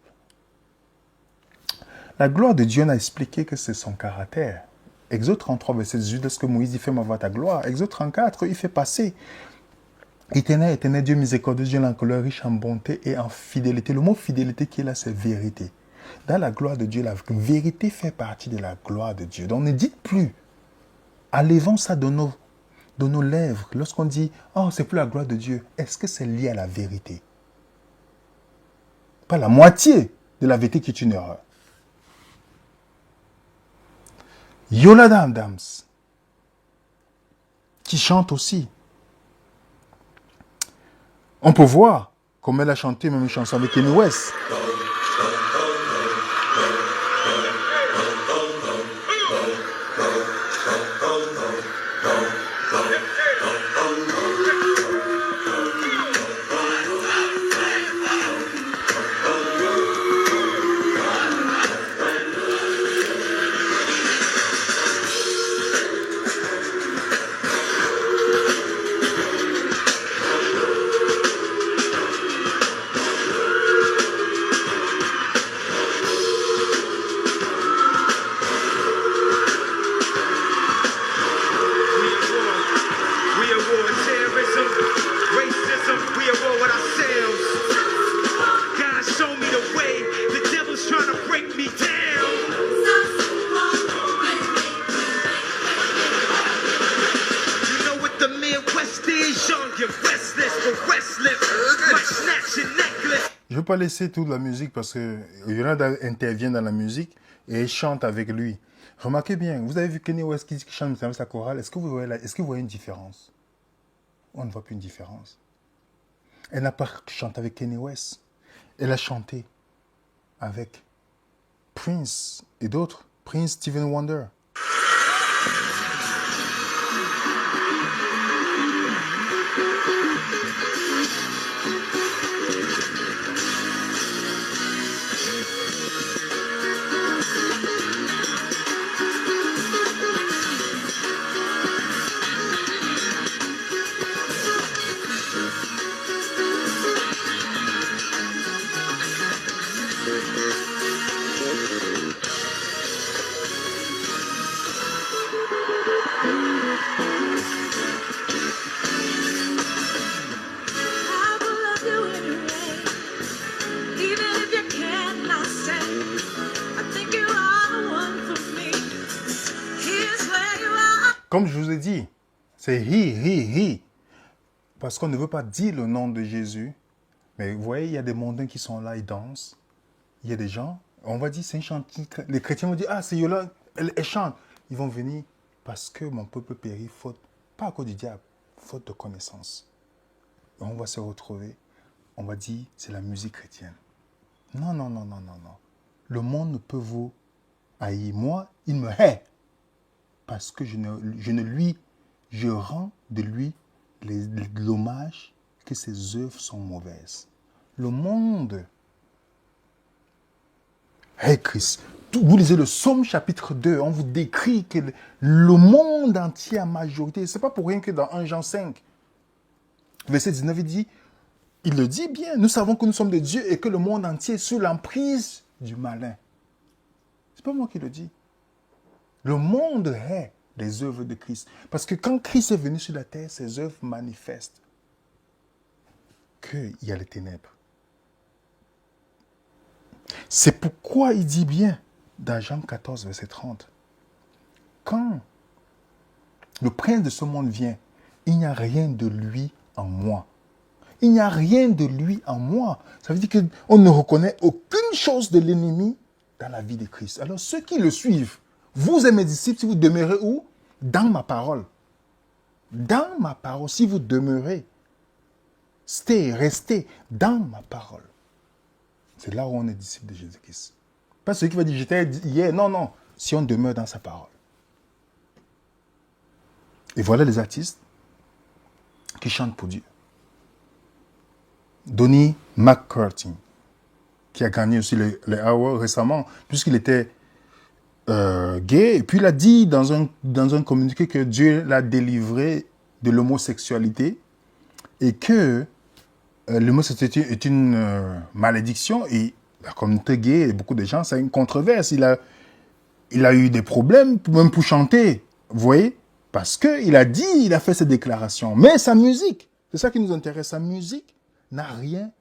La gloire de Dieu, on a expliqué que c'est son caractère. Exode 33, verset 18, lorsque Moïse dit « Fais-moi voir ta gloire ». Exode 34, il fait passer. Éternel, éternel Dieu miséricordieux, Dieu en colère, riche en bonté et en fidélité. Le mot fidélité qui est là, c'est vérité. Dans la gloire de Dieu, la vérité fait partie de la gloire de Dieu. Donc ne dites plus, enlevons ça de nos lèvres. Lorsqu'on dit « Oh, c'est pour la gloire de Dieu », est-ce que c'est lié à la vérité? Pas la moitié de la vérité qui est une erreur. Yola Dams, qui chante aussi. On peut voir comme elle a chanté même une chanson avec Kanye West. We at war with terrorism, racism. We at war with ourselves. God show me the way. The devil's trying to break me down. You know what the Midwest is? Young and restless, but restless. Might snatch your necklace. Je ne vais pas laisser toute la musique parce que Yolanda intervient dans la musique et chante avec lui. Remarquez bien, vous avez vu Kanye West qui chante avec sa chorale. Est-ce que vous voyez une différence? On ne voit plus une différence. Elle n'a pas chanté avec Kanye West. Elle a chanté avec Prince et d'autres. Prince, Stevie Wonder. I will love you anyway, even if you cannot say. I think you are the one for me. Here's where you are. Comme je vous ai dit, C'est hi. Parce qu'on ne veut pas dire le nom de Jésus. Mais vous voyez, il y a des mondains qui sont là, ils dansent. Il y a des gens, on va dire, c'est un chant. Les chrétiens vont dire, ah, c'est Yola, elle chante. Ils vont venir parce que mon peuple périt, faute, pas à cause du diable, faute de connaissance. Et on va se retrouver, on va dire, c'est la musique chrétienne. Non. Le monde ne peut vous haïr. Moi, il me hait. Parce que je rends de lui l'hommage que ses œuvres sont mauvaises. Le monde hait Christ. Vous lisez le Psaume chapitre 2, on vous décrit que le monde entier en majorité, c'est pas pour rien que dans 1 Jean 5, verset 19, il le dit bien, nous savons que nous sommes de Dieu et que le monde entier est sous l'emprise du malin. C'est pas moi qui le dis. Le monde hait les œuvres de Christ. Parce que quand Christ est venu sur la terre, ses œuvres manifestent qu'il y a les ténèbres. C'est pourquoi il dit bien dans Jean 14, verset 30, quand le prince de ce monde vient, il n'y a rien de lui en moi. Il n'y a rien de lui en moi. Ça veut dire qu'on ne reconnaît aucune chose de l'ennemi dans la vie de Christ. Alors ceux qui le suivent, vous et mes disciples, si vous demeurez où? Dans ma parole. Dans ma parole, si vous demeurez, restez dans ma parole. C'est là où on est disciple de Jésus-Christ. Pas celui qui va dire j'étais hier. Non. Si on demeure dans sa parole. Et voilà les artistes qui chantent pour Dieu. Donny McCarthy, qui a gagné aussi les awards récemment, puisqu'il était gay. Et puis il a dit dans un communiqué que Dieu l'a délivré de l'homosexualité et que l'homosexualité est une malédiction et la communauté gay et beaucoup de gens, c'est une controverse. Il a eu des problèmes même pour chanter, vous voyez, parce qu'il a dit, il a fait ses déclarations. Mais sa musique, c'est ça qui nous intéresse, sa musique n'a rien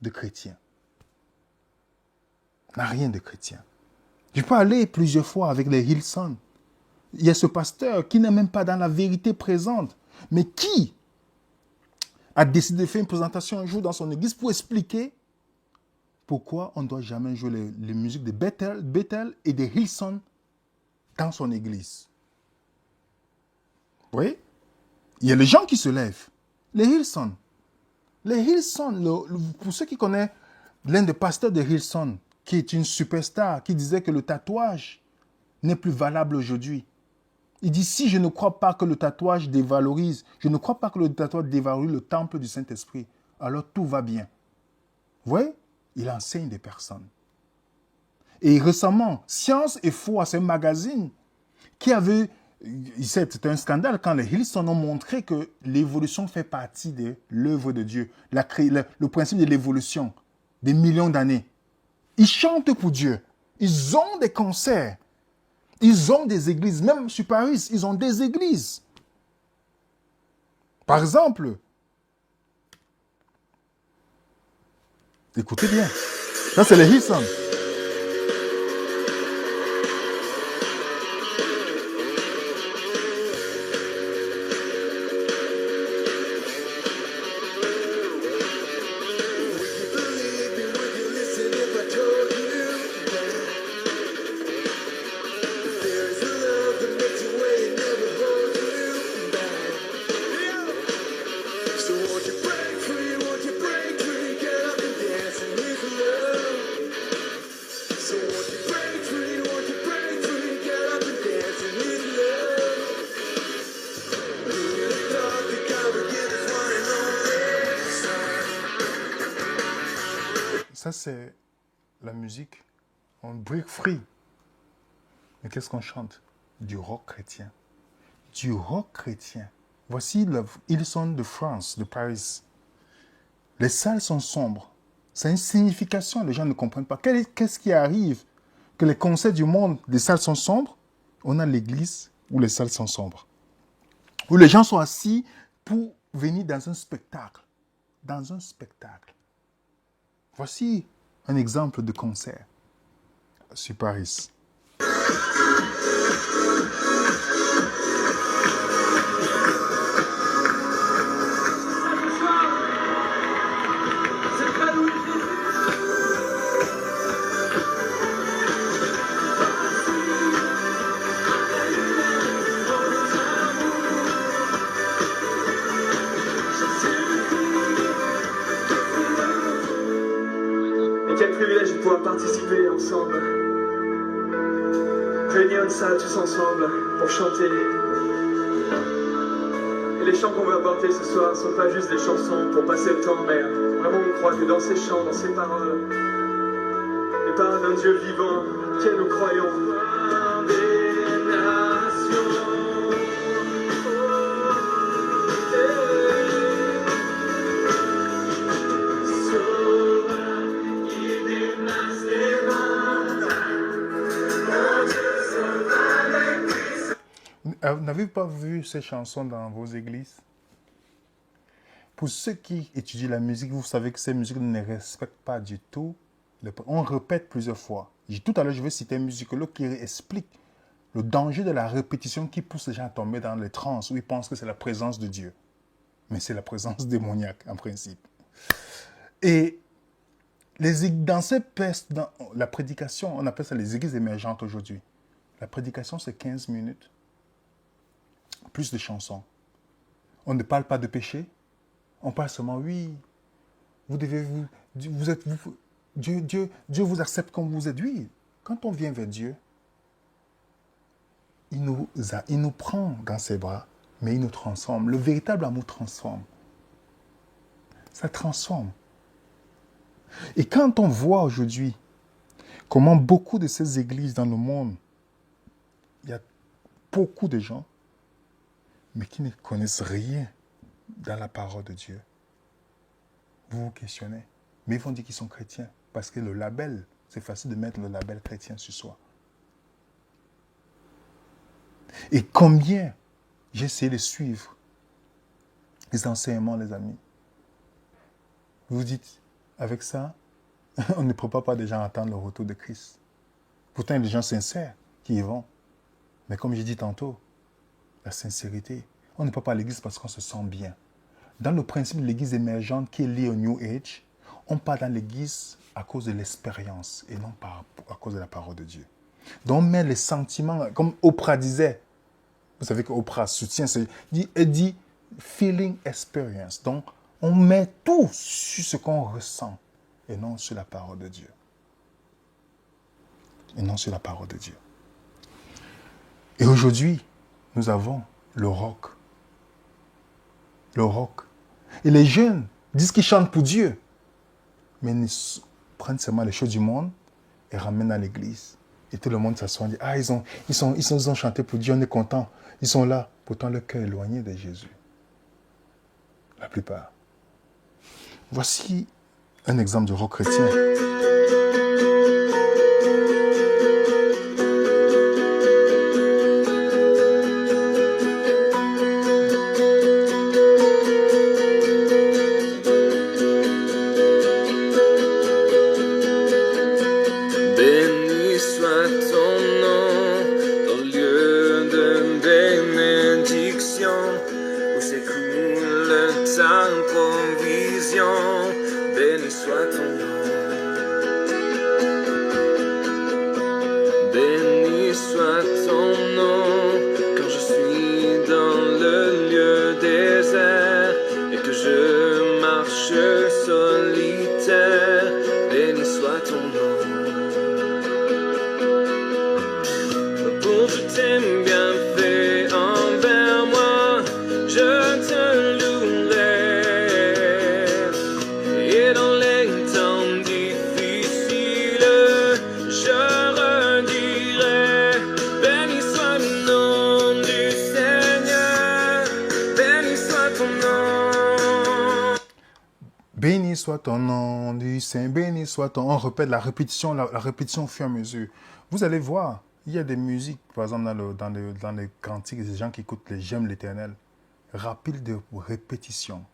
de chrétien. N'a rien de chrétien. Je peux aller plusieurs fois avec les Hillsong. Il y a ce pasteur qui n'est même pas dans la vérité présente, mais qui a décidé de faire une présentation un jour dans son église pour expliquer pourquoi on ne doit jamais jouer les musiques de Bethel et de Hillsong dans son église. Vous voyez? Il y a les gens qui se lèvent. Les Hillsong. Les Hillsong, pour ceux qui connaissent l'un des pasteurs de Hillsong, qui est une superstar, qui disait que le tatouage n'est plus valable aujourd'hui. Il dit, si je ne crois pas que le tatouage dévalorise, je ne crois pas que le tatouage dévalorise le temple du Saint-Esprit, alors tout va bien. Vous voyez? Il enseigne des personnes. Et récemment, Science et Foi, c'est un magazine qui avait... C'était un scandale quand les Hillsong ont montré que l'évolution fait partie de l'œuvre de Dieu. Le principe de l'évolution, des millions d'années. Ils chantent pour Dieu. Ils ont des concerts. Ils ont des églises. Même sur Paris, ils ont des églises. Par exemple, écoutez bien. Ça, c'est les Hillsong. Ça, c'est la musique. On break free. Mais qu'est-ce qu'on chante? Du rock chrétien. Du rock chrétien. Voici le Hillsong de France, de Paris. Les salles sont sombres. C'est une signification, les gens ne comprennent pas. Qu'est-ce qui arrive? Que les concerts du monde, les salles sont sombres. On a l'église où les salles sont sombres. Où les gens sont assis pour venir dans un spectacle. Dans un spectacle. Voici un exemple de concert sur Paris. ensemble. Réunis une salle tous ensemble pour chanter. Et les chants qu'on veut apporter ce soir ne sont pas juste des chansons pour passer le temps, mais vraiment on croit que dans ces chants, dans ces paroles, les paroles d'un Dieu vivant, auquel nous croyons. Des nations. Vous n'avez pas vu ces chansons dans vos églises? Pour ceux qui étudient la musique, vous savez que ces musiques ne respectent pas du tout. On répète plusieurs fois. Tout à l'heure, je vais citer un musicologue qui explique le danger de la répétition qui pousse les gens à tomber dans les transes où ils pensent que c'est la présence de Dieu. Mais c'est la présence démoniaque, en principe. Et dans la prédication, on appelle ça les églises émergentes aujourd'hui. La prédication, c'est 15 minutes. Plus de chansons. On ne parle pas de péché. On parle seulement, oui, Dieu vous accepte comme vous êtes. Oui, quand on vient vers Dieu, il nous prend dans ses bras, mais il nous transforme. Le véritable amour transforme. Ça transforme. Et quand on voit aujourd'hui comment beaucoup de ces églises dans le monde, il y a beaucoup de gens, mais qui ne connaissent rien dans la parole de Dieu. Vous vous questionnez. Mais ils vont dire qu'ils sont chrétiens. Parce que le label, c'est facile de mettre le label chrétien sur soi. Et combien j'ai essayé de suivre les enseignements, les amis. Vous dites, avec ça, on ne prépare pas des gens à attendre le retour de Christ. Pourtant, il y a des gens sincères qui y vont. Mais comme j'ai dit tantôt, la sincérité. On ne peut pas à l'église parce qu'on se sent bien. Dans le principe de l'église émergente qui est liée au New Age, on part dans l'église à cause de l'expérience et non pas à cause de la parole de Dieu. Donc on met les sentiments, comme Oprah disait. Vous savez que Oprah soutient, elle dit feeling experience. Donc on met tout sur ce qu'on ressent et non sur la parole de Dieu. Et non sur la parole de Dieu. Et aujourd'hui, nous avons le rock. Le rock. Et les jeunes disent qu'ils chantent pour Dieu. Mais ils prennent seulement les choses du monde et ramènent à l'église. Et tout le monde s'assoit et dit, ah, ils ont chanté pour Dieu, on est content. Ils sont là. Pourtant, leur cœur est éloigné de Jésus. La plupart. Voici un exemple de rock chrétien. Béni soit ton nom du Saint, béni soit ton... On répète la répétition au fur et à mesure. Vous allez voir, il y a des musiques, par exemple dans les cantiques, des gens qui écoutent les J'aime l'Éternel, rapides de répétition.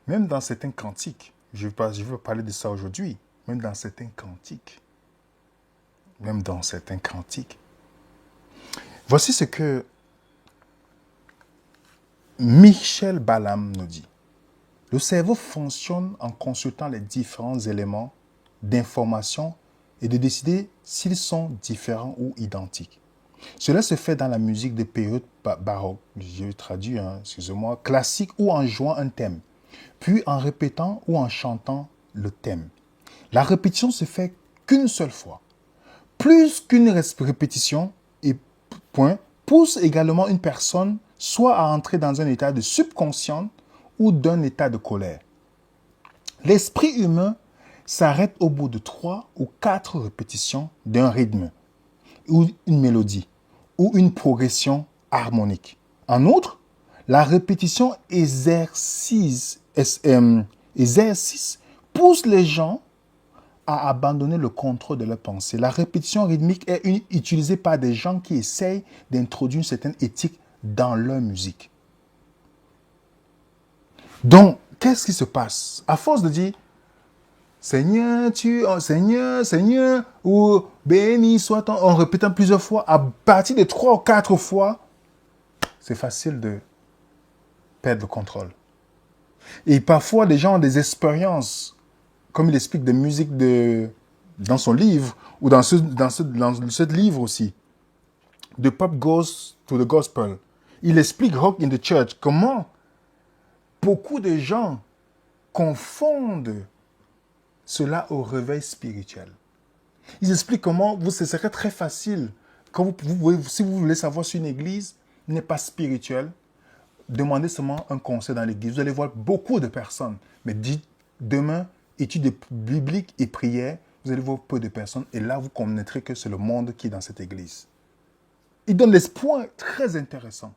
Même dans certains cantiques, je veux parler de ça aujourd'hui, même dans certains cantiques, voici ce que Michel Balam nous dit. Le cerveau fonctionne en consultant les différents éléments d'information et de décider s'ils sont différents ou identiques. Cela se fait dans la musique de période baroque, je traduis, excusez-moi, classique ou en jouant un thème, puis en répétant ou en chantant le thème. La répétition se fait qu'une seule fois, plus qu'une répétition, et point, pousse également une personne soit à entrer dans un état de subconscient ou d'un état de colère. L'esprit humain s'arrête au bout de 3 ou 4 répétitions d'un rythme, ou une mélodie, ou une progression harmonique. En outre, la répétition exercice pousse les gens à abandonner le contrôle de leur pensée. La répétition rythmique est utilisée par des gens qui essayent d'introduire une certaine éthique dans leur musique. Donc, qu'est-ce qui se passe? À force de dire Seigneur, Seigneur, ou béni soit ton, en répétant plusieurs fois, à partir de 3 ou 4 fois, c'est facile de perdre le contrôle. Et parfois, des gens ont des expériences, comme il explique de musique dans son livre, ou dans ce livre aussi, The Pop Goes to the Gospel. Il explique Rock in the Church, comment beaucoup de gens confondent cela au réveil spirituel. Ils expliquent comment ce serait très facile, quand si vous voulez savoir si une église n'est pas spirituelle, demandez seulement un conseil dans l'église. Vous allez voir beaucoup de personnes. Mais dites demain, études bibliques et prières, vous allez voir peu de personnes. Et là, vous connaîtrez que c'est le monde qui est dans cette église. Il donne des points très intéressants.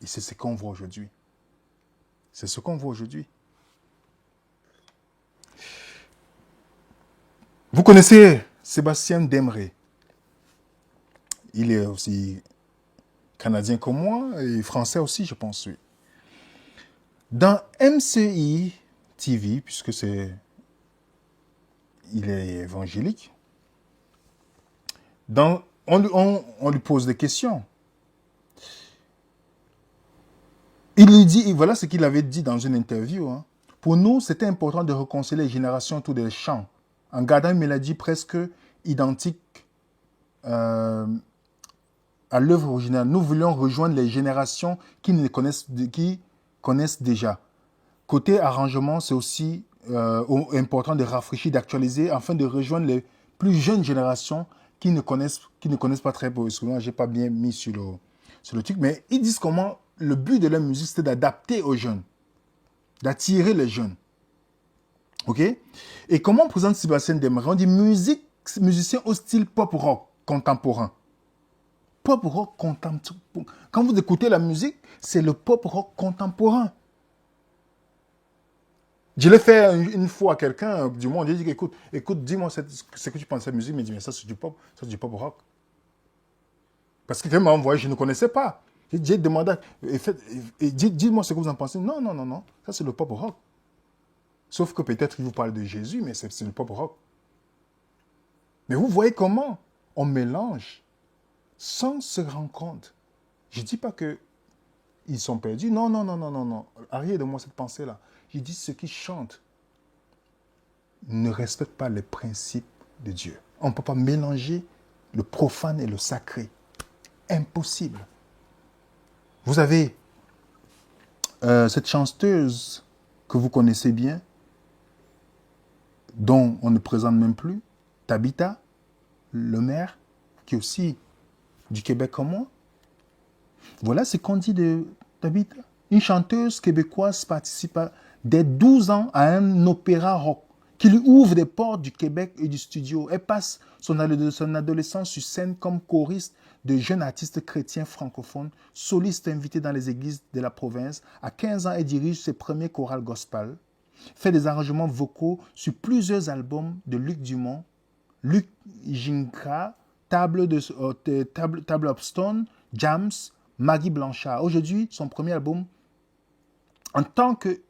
Et c'est ce qu'on voit aujourd'hui. C'est ce qu'on voit aujourd'hui. Vous connaissez Sébastien Demré. Il est aussi canadien comme moi et français aussi, je pense. Oui. Dans MCI TV, puisque il est évangélique, on lui pose des questions. Il lui dit, et voilà ce qu'il avait dit dans une interview. Hein. Pour nous, c'était important de réconcilier les générations autour des chants, en gardant une mélodie presque identique à l'œuvre originale. Nous voulions rejoindre les générations qui connaissent déjà. Côté arrangement, c'est aussi important de rafraîchir, d'actualiser, afin de rejoindre les plus jeunes générations qui ne connaissent pas très bien. Souvent, je n'ai pas bien mis sur le truc, mais ils disent comment le but de leur musique, c'était d'adapter aux jeunes, d'attirer les jeunes. OK? Et comment on présente Sébastien Demré? On dit musicien au style pop-rock contemporain. Pop-rock contemporain. Quand vous écoutez la musique, c'est le pop-rock contemporain. Je l'ai fait une fois à quelqu'un, du moins, on lui dit, écoute, dis-moi ce que tu penses de cette musique. Il m'a dit, mais ça c'est du pop, ça c'est du pop-rock. Parce que quand il m'a envoyé, je ne connaissais pas. J'ai demandé, dis-moi ce que vous en pensez. Non, ça c'est le pop-rock. Sauf que peut-être il vous parle de Jésus, mais c'est le pop-rock. Mais vous voyez comment on mélange sans se rendre compte. Je ne dis pas qu'ils sont perdus. Non. Arrêtez de moi cette pensée-là. Je dis ceux qui chantent ne respectent pas les principes de Dieu. On ne peut pas mélanger le profane et le sacré. Impossible. Vous avez cette chanteuse que vous connaissez bien, dont on ne présente même plus, Tabitha Lemaire, qui est aussi du Québec comme moi. Voilà ce qu'on dit de Tabitha. Une chanteuse québécoise participe dès 12 ans à un opéra rock qui lui ouvre des portes du Québec et du studio. Elle passe son adolescence sur scène comme choriste de jeunes artistes chrétiens francophones, soliste invité dans les églises de la province. À 15 ans, elle dirige ses premiers chorales gospel, fait des arrangements vocaux sur plusieurs albums de Luc Dumont, Luc Gingras, Table of Stone, Jams, Maggie Blanchard. Aujourd'hui, son premier album, en tant que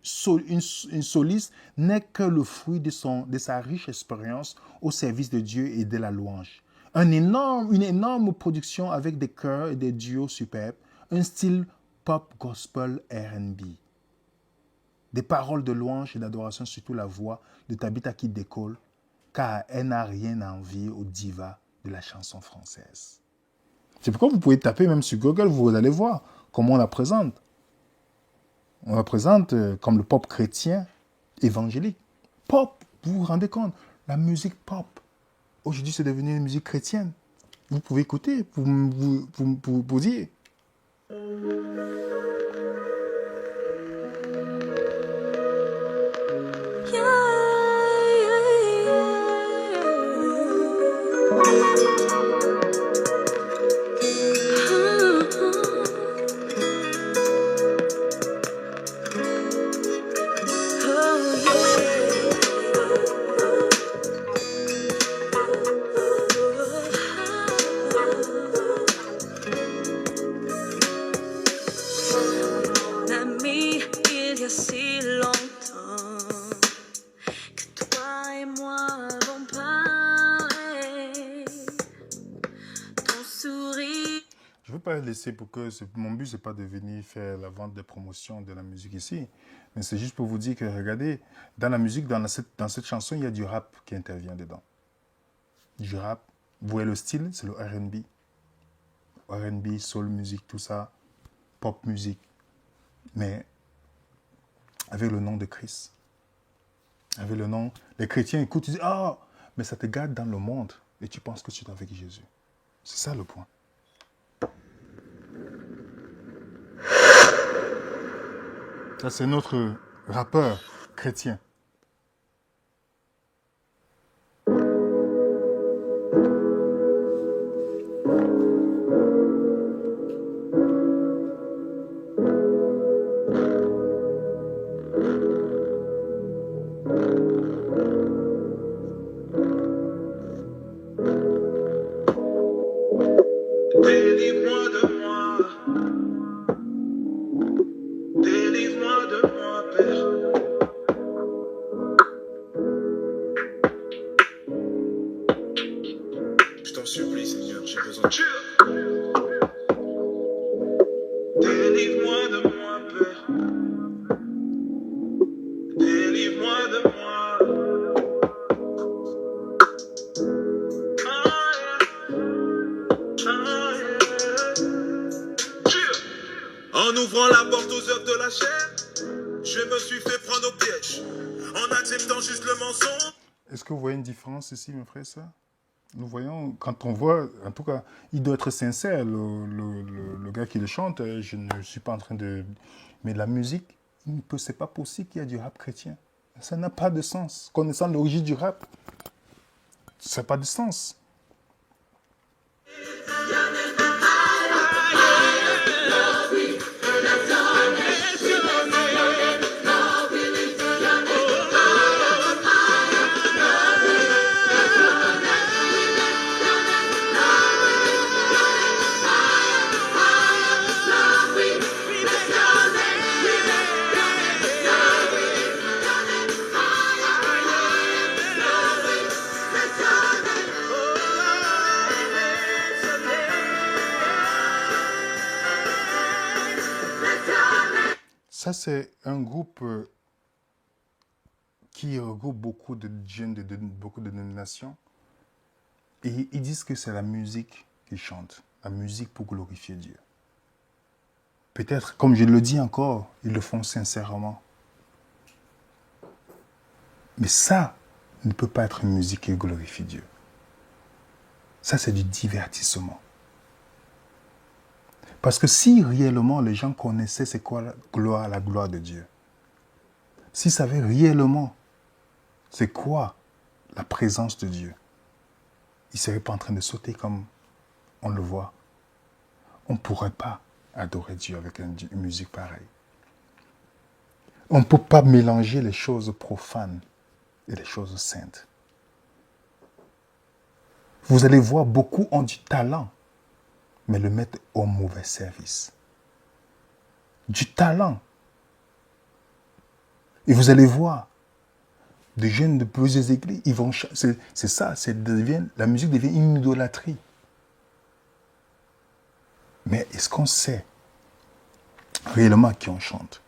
une soliste, n'est que le fruit de sa riche expérience au service de Dieu et de la louange. Une énorme production avec des chœurs et des duos superbes, un style pop, gospel, R&B. Des paroles de louange et d'adoration, surtout la voix de Tabitha qui décolle, car elle n'a rien à envier aux divas de la chanson française. C'est pourquoi vous pouvez taper même sur Google, vous allez voir comment on la présente. On la présente comme le pop chrétien évangélique. Pop, vous vous rendez compte? La musique pop. Aujourd'hui, c'est devenu une musique chrétienne. Vous pouvez écouter pour dire. Mon ami, il y a si longtemps que toi et moi avons parlé. Ton sourire. Je ne veux pas laisser pour que... Mon but, ce n'est pas de venir faire la vente de promotion de la musique ici. Mais c'est juste pour vous dire que, regardez, dans la musique, dans cette chanson, il y a du rap qui intervient dedans. Du rap. Vous voyez le style, c'est le R&B. R&B, soul music, tout ça. Pop music. Mais avec le nom de Christ. Avec le nom... Les chrétiens écoutent, ils disent, ah, mais ça te garde dans le monde. Et tu penses que tu es avec Jésus. C'est ça le point. Ça, c'est notre rappeur chrétien. Délivre-moi de moi. Délivre-moi de moi, Père. Je t'en supplie, Seigneur, j'ai besoin de Dieu. Délivre-moi de moi, Père. Délivre-moi de moi. En ouvrant la porte aux œuvres de la chair, je me suis fait prendre au piège. En acceptant juste le mensonge. Est-ce que vous voyez une différence ici, mes frères et sœurs? Nous voyons, quand on voit, en tout cas, il doit être sincère, le gars qui le chante. Je ne suis pas en train de... Mais la musique, c'est pas possible qu'il y ait du rap chrétien. Ça n'a pas de sens. Connaissant l'origine du rap, ça n'a pas de sens. Ça, c'est un groupe qui regroupe beaucoup de jeunes de beaucoup de dénominations. Et ils disent que c'est la musique qu'ils chantent, la musique pour glorifier Dieu. Peut-être, comme je le dis encore, ils le font sincèrement. Mais ça ne peut pas être une musique qui glorifie Dieu. Ça, c'est du divertissement. Parce que si réellement les gens connaissaient c'est quoi la gloire de Dieu, s'ils savaient réellement c'est quoi la présence de Dieu, ils ne seraient pas en train de sauter comme on le voit. On ne pourrait pas adorer Dieu avec une musique pareille. On ne peut pas mélanger les choses profanes et les choses saintes. Vous allez voir, beaucoup ont du talent, mais le mettent au mauvais service. Du talent. Et vous allez voir, des jeunes de plusieurs églises, ils vont c'est ça, la musique devient une idolâtrie. Mais est-ce qu'on sait réellement qui on chante?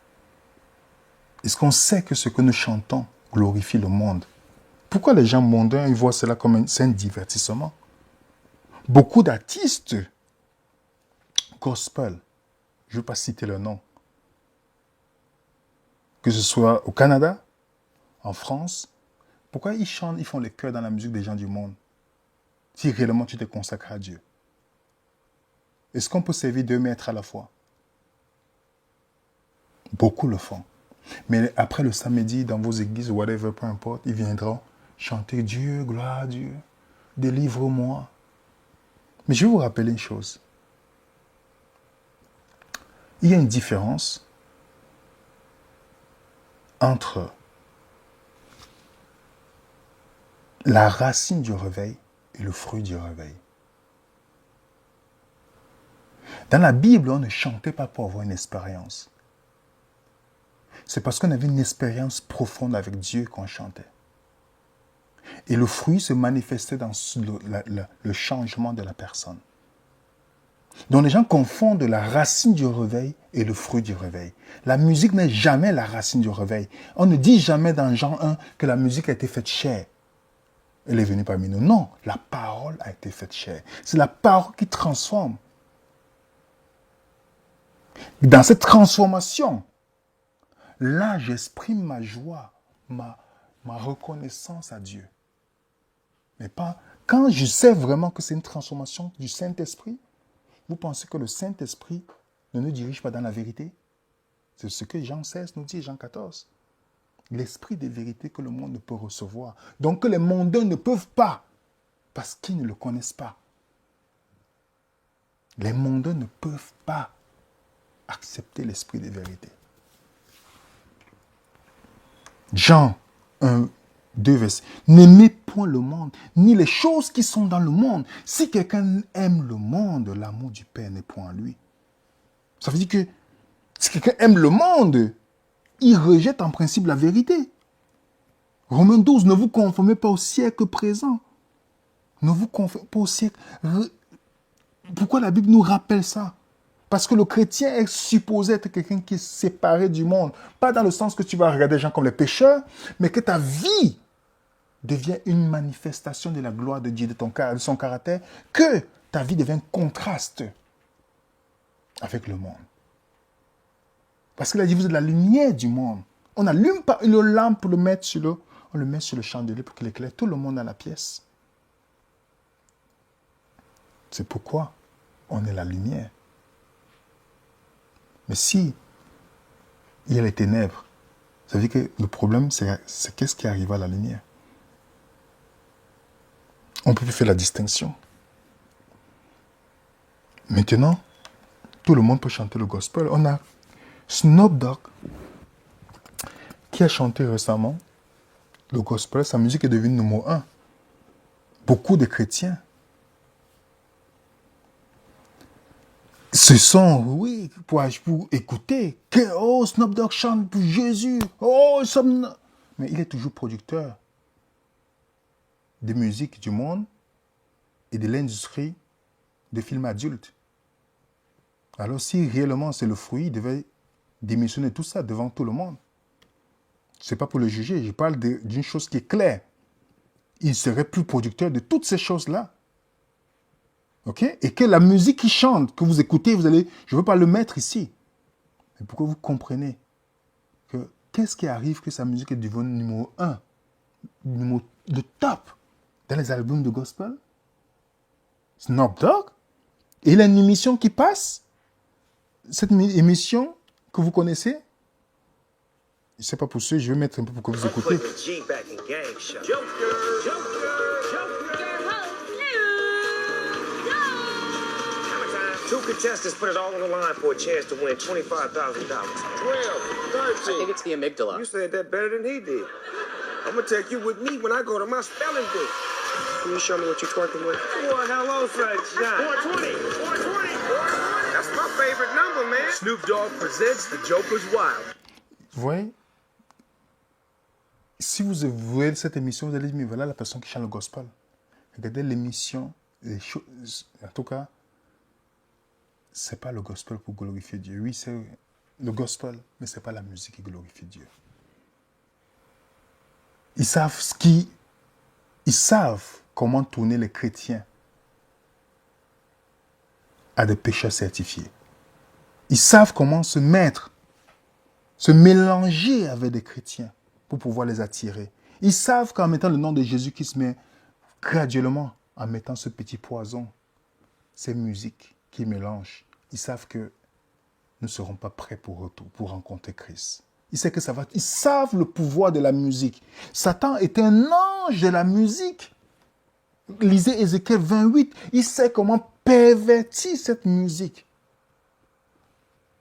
Est-ce qu'on sait que ce que nous chantons glorifie le monde? Pourquoi les gens mondains, ils voient cela comme un divertissement? Beaucoup d'artistes gospel, je ne vais pas citer le nom, que ce soit au Canada, en France, pourquoi ils chantent, ils font les chœurs dans la musique des gens du monde? si réellement tu te consacres à Dieu. Est-ce qu'on peut servir 2 maîtres à la fois? Beaucoup le font. Mais après le samedi, dans vos églises, whatever, peu importe, ils viendront chanter Dieu, gloire à Dieu, délivre-moi. Mais je vais vous rappeler une chose. Il y a une différence entre la racine du réveil et le fruit du réveil. Dans la Bible, on ne chantait pas pour avoir une expérience. C'est parce qu'on avait une expérience profonde avec Dieu qu'on chantait. Et le fruit se manifestait dans le changement de la personne. Donc les gens confondent la racine du réveil et le fruit du réveil. La musique n'est jamais la racine du réveil. On ne dit jamais dans Jean 1 que la musique a été faite chair. Elle est venue parmi nous. Non, la parole a été faite chair. C'est la parole qui transforme. Dans cette transformation, là, j'exprime ma joie, ma reconnaissance à Dieu. Mais pas quand je sais vraiment que c'est une transformation du Saint-Esprit. Vous pensez que le Saint-Esprit ne nous dirige pas dans la vérité? C'est ce que Jean 16 nous dit, Jean 14. L'esprit de vérité que le monde ne peut recevoir. Donc que les mondains ne peuvent pas, parce qu'ils ne le connaissent pas. Les mondains ne peuvent pas accepter l'esprit de vérité. Jean 1, 2 versets. N'aimez point le monde, ni les choses qui sont dans le monde. Si quelqu'un aime le monde, l'amour du Père n'est point en lui. Ça veut dire que si quelqu'un aime le monde, il rejette en principe la vérité. Romains 12, ne vous conformez pas au siècle présent. Ne vous conformez pas au siècle. Pourquoi la Bible nous rappelle ça? Parce que le chrétien est supposé être quelqu'un qui est séparé du monde. Pas dans le sens que tu vas regarder les gens comme les pécheurs, mais que ta vie devient une manifestation de la gloire de Dieu, de son caractère, que ta vie devient un contraste avec le monde. Parce qu'il a dit, vous êtes la lumière du monde. On n'allume pas une lampe pour le mettre on le met sur le chandelier pour qu'il éclaire tout le monde dans la pièce. C'est pourquoi on est la lumière. Mais si il y a les ténèbres, ça veut dire que le problème, c'est qu'est-ce qui arrive à la lumière. On ne peut plus faire la distinction. Maintenant, tout le monde peut chanter le gospel. On a Snoop Dogg qui a chanté récemment le gospel. Sa musique est devenue numéro 1. Beaucoup de chrétiens se sont, oui, pour écouter. Oh, Snoop Dogg chante pour Jésus. Oh, mais il est toujours producteur de musique du monde et de l'industrie de films adultes. Alors si réellement c'est le fruit, il devait démissionner tout ça devant tout le monde. Ce n'est pas pour le juger, je parle d'une chose qui est claire. Il serait plus producteur de toutes ces choses-là. Ok? Et que la musique qu'il chante, que vous écoutez, je ne veux pas le mettre ici. Mais pour que vous compreniez que qu'est-ce qui arrive que sa musique est devenue numéro 1, le top dans les albums de gospel? Snoop Dogg. Et il a une émission qui passe. Cette émission que vous connaissez, je ne sais pas pour ceux, je vais mettre un peu pour que vous écoutez. Two contestants put it all on the line for a chance to win $25,000. 12, 13. I think it's the amygdala. You said that better than he did. I'm gonna take you with me when I go to my spelling bee. Can you show me what you're twerking with? Boy, hello, sunshine. 420. 420. That's my favorite number, man. Snoop Dogg presents The Joker's Wild. Vous voyez? Si vous voyez cette émission, vous allez dire, mais voilà la personne qui chante le gospel. Regardez l'émission, les choses, en tout cas, c'est pas le gospel pour glorifier Dieu. Oui, c'est le gospel, mais c'est pas la musique qui glorifie Dieu. Ils savent comment tourner les chrétiens à des pécheurs certifiés. Ils savent comment se mélanger avec des chrétiens pour pouvoir les attirer. Ils savent qu'en mettant le nom de Jésus qui se met graduellement en mettant ce petit poison, ces musiques qui mélangent, ils savent que nous ne serons pas prêts pour rencontrer Christ. Ils savent le pouvoir de la musique. Satan est un ange de la musique. Lisez Ézéchiel 28. Il sait comment pervertir cette musique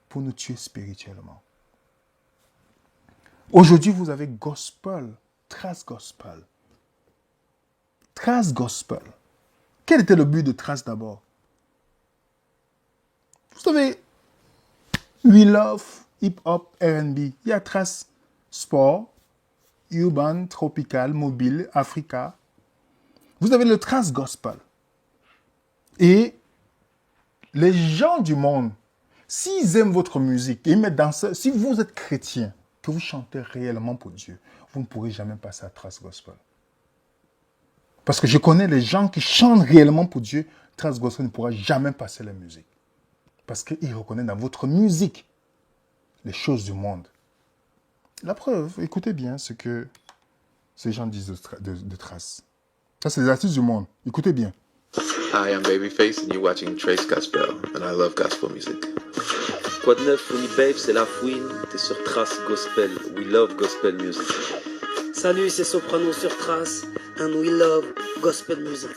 pour nous tuer spirituellement. Aujourd'hui, vous avez gospel, trace gospel. Trace gospel. Quel était le but de trace d'abord? Vous savez, We Love, hip-hop, R&B. Il y a trace sport, urban, tropical, mobile, Africa. Vous avez le trace gospel. Et les gens du monde, s'ils aiment votre musique, ils mettent dans ça, si vous êtes chrétien, que vous chantez réellement pour Dieu, vous ne pourrez jamais passer à trace gospel. Parce que je connais les gens qui chantent réellement pour Dieu, trace gospel ne pourra jamais passer la musique. Parce qu'ils reconnaissent dans votre musique les choses du monde. La preuve, écoutez bien ce que ces gens disent de trace. Ça, c'est les artistes du monde. Écoutez bien. Hi, I'm Babyface and you're watching Trace Gospel and I love gospel music. Quoi de neuf, Funny Babe, c'est La Fouine, t'es sur Trace Gospel, we love gospel music. Salut, c'est Soprano sur Trace and we love gospel music.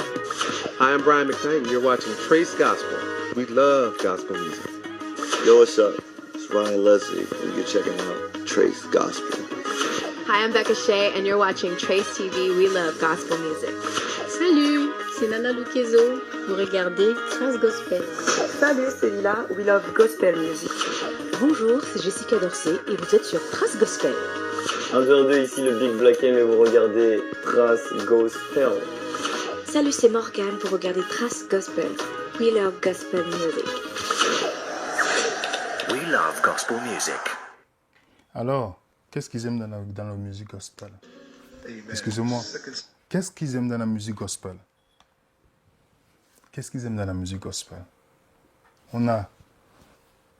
Hi, I'm Brian McKnight and you're watching Trace Gospel. We love gospel music. Yo, what's up? It's Ryan Leslie and you're checking out Trace Gospel. Hi, I'm Becca Shea and you're watching Trace TV, we love gospel music. Salut, c'est Nana Luquezo, vous regardez Trace Gospel. Salut, c'est Lila, we love gospel music. Bonjour, c'est Jessica Dorsey et vous êtes sur Trace Gospel. 1-2, ici le Big Black M et vous regardez Trace Gospel. Salut, c'est Morgane, vous regardez Trace Gospel. We love gospel music. We love gospel music. Alors, qu'est-ce qu'ils aiment dans la musique gospel? Excusez-moi. Qu'est-ce qu'ils aiment dans la musique gospel? Qu'est-ce qu'ils aiment dans la musique gospel? On a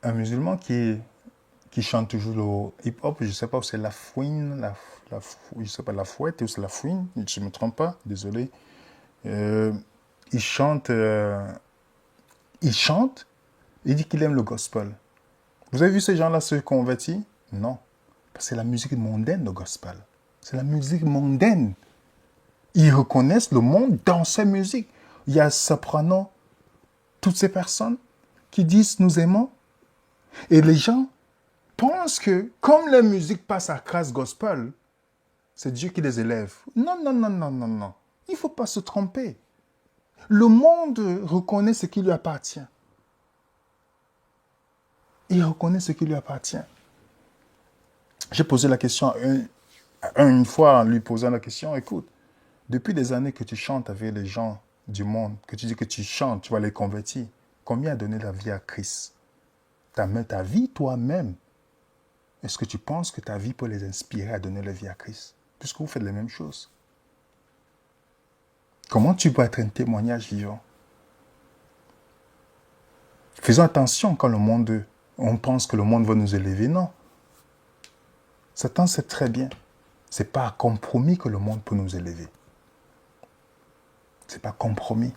un musulman qui chante toujours le hip-hop, je ne sais pas si c'est la fouine, je sais pas, la fouette ou c'est la fouine, je ne me trompe pas, désolé. Il chante, il dit qu'il aime le gospel. Vous avez vu ces gens-là se convertir? Non. Parce que c'est la musique mondaine, le gospel. C'est la musique mondaine. Ils reconnaissent le monde dans ces musiques. Il y a Soprano, toutes ces personnes qui disent « nous aimons ». Et les gens pensent que comme la musique passe à Trace Gospel, c'est Dieu qui les élève. Non, non, non, non, non, non. Il ne faut pas se tromper. Le monde reconnaît ce qui lui appartient. Il reconnaît ce qui lui appartient. J'ai posé la question une fois en lui posant la question, écoute, depuis des années que tu chantes avec les gens du monde, que tu dis que tu chantes, tu vas les convertir, combien a donné la vie à Christ? Ta vie toi-même, est-ce que tu penses que ta vie peut les inspirer à donner la vie à Christ? Puisque vous faites les mêmes choses. Comment tu peux être un témoignage vivant? Faisons attention quand on pense que le monde va nous élever. Non. Satan sait très bien. Ce n'est pas un compromis que le monde peut nous élever. Ce n'est pas compromis.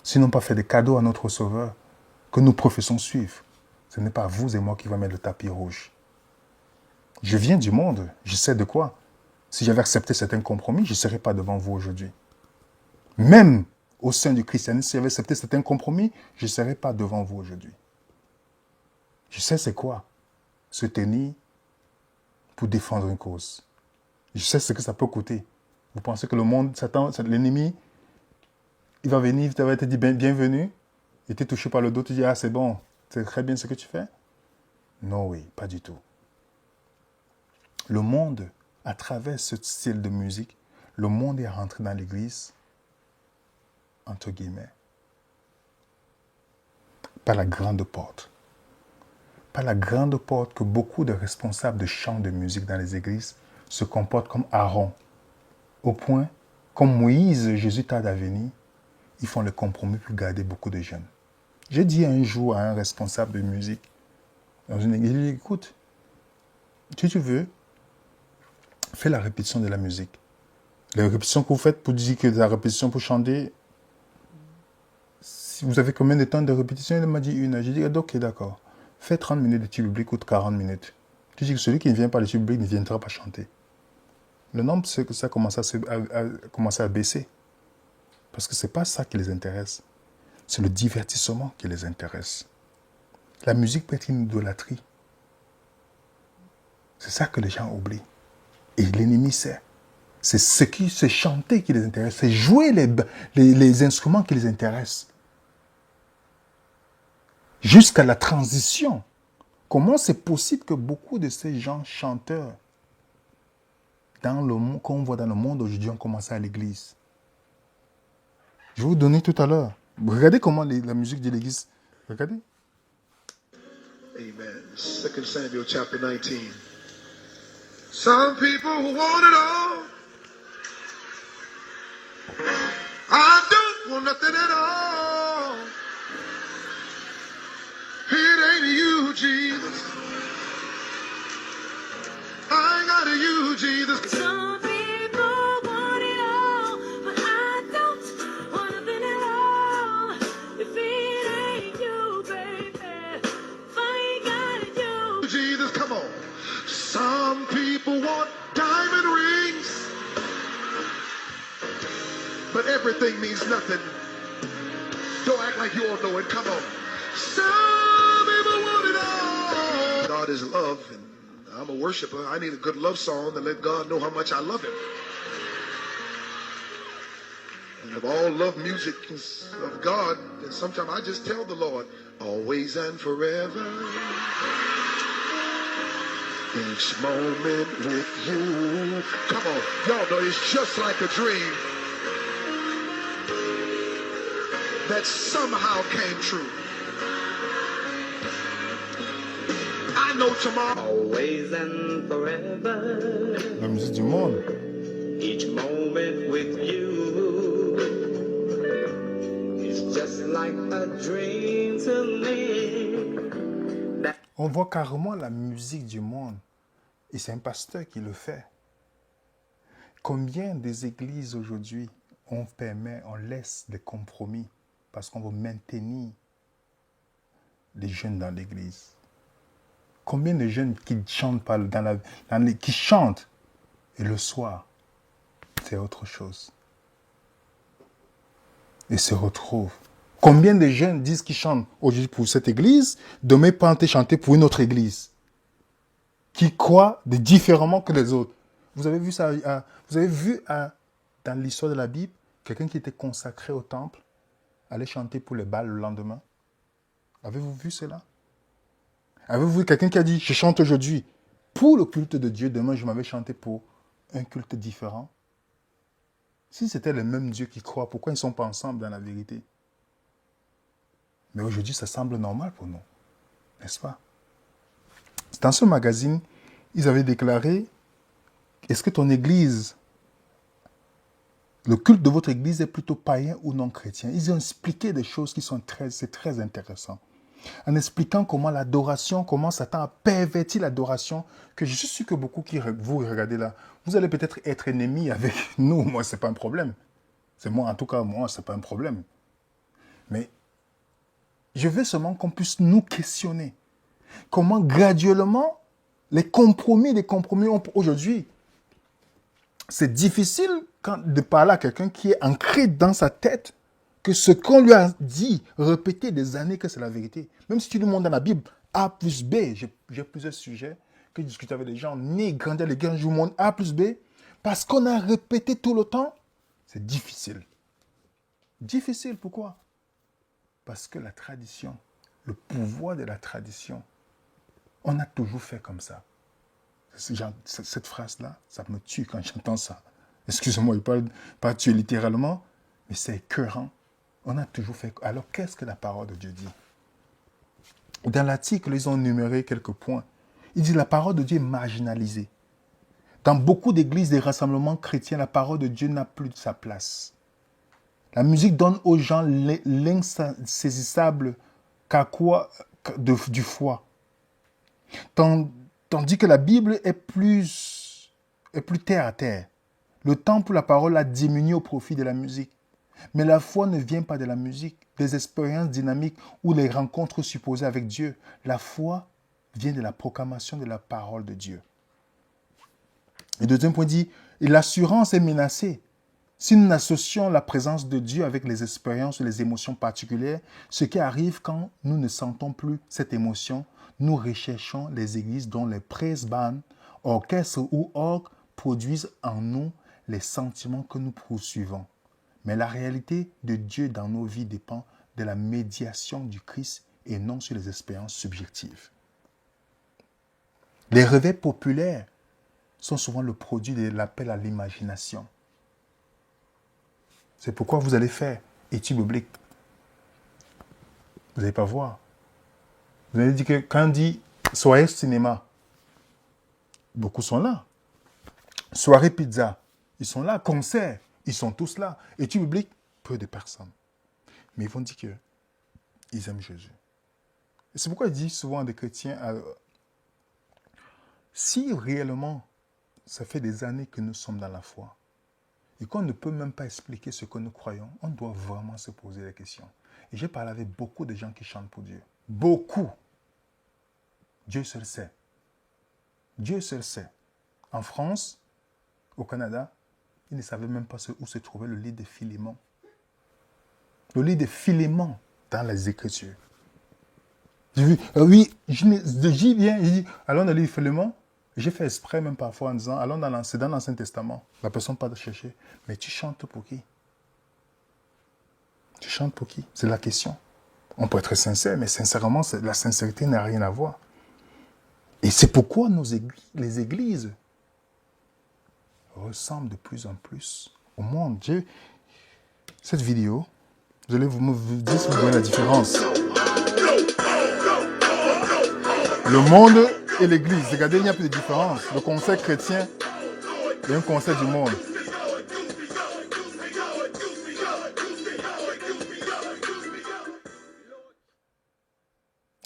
Sinon, pas faire des cadeaux à notre Sauveur que nous professons suivre. Ce n'est pas vous et moi qui va mettre le tapis rouge. Je viens du monde, je sais de quoi. Si j'avais accepté certains compromis, je ne serais pas devant vous aujourd'hui. Même au sein du christianisme, si j'avais accepté certains compromis, je ne serais pas devant vous aujourd'hui. Je sais c'est quoi se tenir pour défendre une cause. Je sais ce que ça peut coûter. Vous pensez que le monde, Satan, l'ennemi, il va venir, il va te dire bienvenue, et tu es touché par le dos, tu dis ah c'est bon, c'est très bien ce que tu fais. Non, oui, pas du tout. Le monde, à travers ce style de musique, le monde est rentré dans l'église, entre guillemets, par la grande porte. Par la grande porte que beaucoup de responsables de chants de musique dans les églises se comportent comme Aaron. Au point, comme Moïse, Jésus tarde à venir, ils font le compromis pour garder beaucoup de jeunes. J'ai dit un jour à un responsable de musique dans une église, il dit, écoute, si tu veux, fais la répétition de la musique. La répétition que vous faites pour dire que la répétition pour chanter, Si vous avez combien de temps de répétition? Il m'a dit 1 heure. J'ai dit, ok, d'accord. Fais 30 minutes de tube biblique ou 40 minutes. Je dis que celui qui ne vient pas de tube biblique ne viendra pas chanter. Le nombre, c'est que ça commence à baisser. Parce que ce n'est pas ça qui les intéresse. C'est le divertissement qui les intéresse. La musique peut être une idolâtrie. C'est ça que les gens oublient. Et l'ennemi sait. C'est chanter qui les intéresse. C'est jouer les instruments qui les intéressent. Jusqu'à la transition. Comment c'est possible que beaucoup de ces gens chanteurs qu'on voit dans le monde aujourd'hui ont commencé à l'église? Je vais vous donner tout à l'heure. Regardez comment la musique de l'église. Regardez. Amen. 2 Samuel chapter 19. Some people want it all. I don't want nothing at all. It ain't you, Jesus. I ain't got you, Jesus. Some people want it all, but I don't want nothing at all. If it ain't you, baby, if I ain't got you. Jesus, come on. Some people want diamond rings, but everything means nothing. Don't act like you all know it. Come on. Some people want it all. God is love, and I'm a worshiper. I need a good love song to let God know how much I love him. And if all love music is of God, then sometimes I just tell the Lord, always and forever. Each moment with you. Come on, y'all know it's just like a dream that somehow came true. I know tomorrow. Always and forever. La musique du monde. Each moment with you is just like a dream to me. On voit carrément la musique du monde. Et c'est un pasteur qui le fait. Combien des églises aujourd'hui on laisse des compromis parce qu'on veut maintenir les jeunes dans l'église? Combien de jeunes qui chantent qui chantent et le soir, c'est autre chose. Et se retrouvent. Combien de jeunes disent qu'ils chantent aujourd'hui pour cette église, demain peuvent chanter pour une autre église, qui croient différemment que les autres. Vous avez vu ça, dans l'histoire de la Bible, quelqu'un qui était consacré au temple allait chanter pour les bals le lendemain. Avez-vous vu cela? Avez-vous vu quelqu'un qui a dit, je chante aujourd'hui pour le culte de Dieu, demain je m'avais chanté pour un culte différent? Si c'était le même Dieu qui croit, pourquoi ils ne sont pas ensemble dans la vérité? Mais aujourd'hui, ça semble normal pour nous, n'est-ce pas? Dans ce magazine, ils avaient déclaré, est-ce que ton église, le culte de votre église est plutôt païen ou non chrétien? Ils ont expliqué des choses qui sont c'est très intéressant. En expliquant comment l'adoration, comment Satan a perverti l'adoration, que je suis sûr que beaucoup qui vous regardez là, vous allez peut-être être ennemis avec nous. Moi, ce n'est pas un problème. C'est moi, en tout cas, moi, ce n'est pas un problème. Mais je veux seulement qu'on puisse nous questionner. Comment graduellement, les compromis aujourd'hui, c'est difficile de parler à quelqu'un qui est ancré dans sa tête que ce qu'on lui a dit, répété des années que c'est la vérité. Même si tu lui montres dans la Bible, A plus B, j'ai plusieurs sujets que je discute avec des gens, nés, grandis à l'église, je vous montre A plus B, parce qu'on a répété tout le temps, c'est difficile. Difficile, pourquoi? Parce que la tradition, le pouvoir de la tradition, on a toujours fait comme ça. Cette phrase-là, ça me tue quand j'entends ça. Excusez-moi, je ne parle pas tuer littéralement, mais c'est écœurant. On a toujours fait. Alors, qu'est-ce que la parole de Dieu dit? Dans l'article, ils ont numéré quelques points. Il dit la parole de Dieu est marginalisée. Dans beaucoup d'églises, des rassemblements chrétiens, la parole de Dieu n'a plus de sa place. La musique donne aux gens l'insaisissable du foi. Tandis que la Bible est plus terre à terre. Le temps pour la parole a diminué au profit de la musique. Mais la foi ne vient pas de la musique, des expériences dynamiques ou les rencontres supposées avec Dieu. La foi vient de la proclamation de la parole de Dieu. Le deuxième point dit, et l'assurance est menacée. Si nous associons la présence de Dieu avec les expériences ou les émotions particulières, ce qui arrive quand nous ne sentons plus cette émotion, nous recherchons les églises dont les praise bands, orchestres ou orgues produisent en nous les sentiments que nous poursuivons. Mais la réalité de Dieu dans nos vies dépend de la médiation du Christ et non sur les expériences subjectives. Les réveils populaires sont souvent le produit de l'appel à l'imagination. C'est pourquoi vous allez faire études bibliques. Vous n'allez pas voir. Vous allez dire que quand on dit soirée cinéma, beaucoup sont là. Soirée pizza, ils sont là. Concert, ils sont tous là. Études bibliques, peu de personnes. Mais ils vont dire qu'ils aiment Jésus. Et c'est pourquoi il dit souvent à des chrétiens, si réellement ça fait des années que nous sommes dans la foi, et qu'on ne peut même pas expliquer ce que nous croyons, on doit vraiment se poser la question. Et j'ai parlé avec beaucoup de gens qui chantent pour Dieu. Beaucoup. Dieu seul sait. Dieu seul sait. En France, au Canada, ils ne savaient même pas où se trouvait le lit de Philémon. Le lit de Philémon dans les Écritures. J'ai vu, oui, j'y viens, je dis, allons dans le lit de Philémon. J'ai fait exprès même parfois en disant, allons c'est dans l'Ancien Testament. La personne pas de chercher. Mais tu chantes pour qui? Tu chantes pour qui? C'est la question. On peut être sincère, mais sincèrement, la sincérité n'a rien à voir. Et c'est pourquoi les églises ressemblent de plus en plus au monde. Cette vidéo, vous allez me dire si vous voyez la différence. Le monde et l'église, regardez, il n'y a plus de différence. Le concert chrétien et un concert du monde.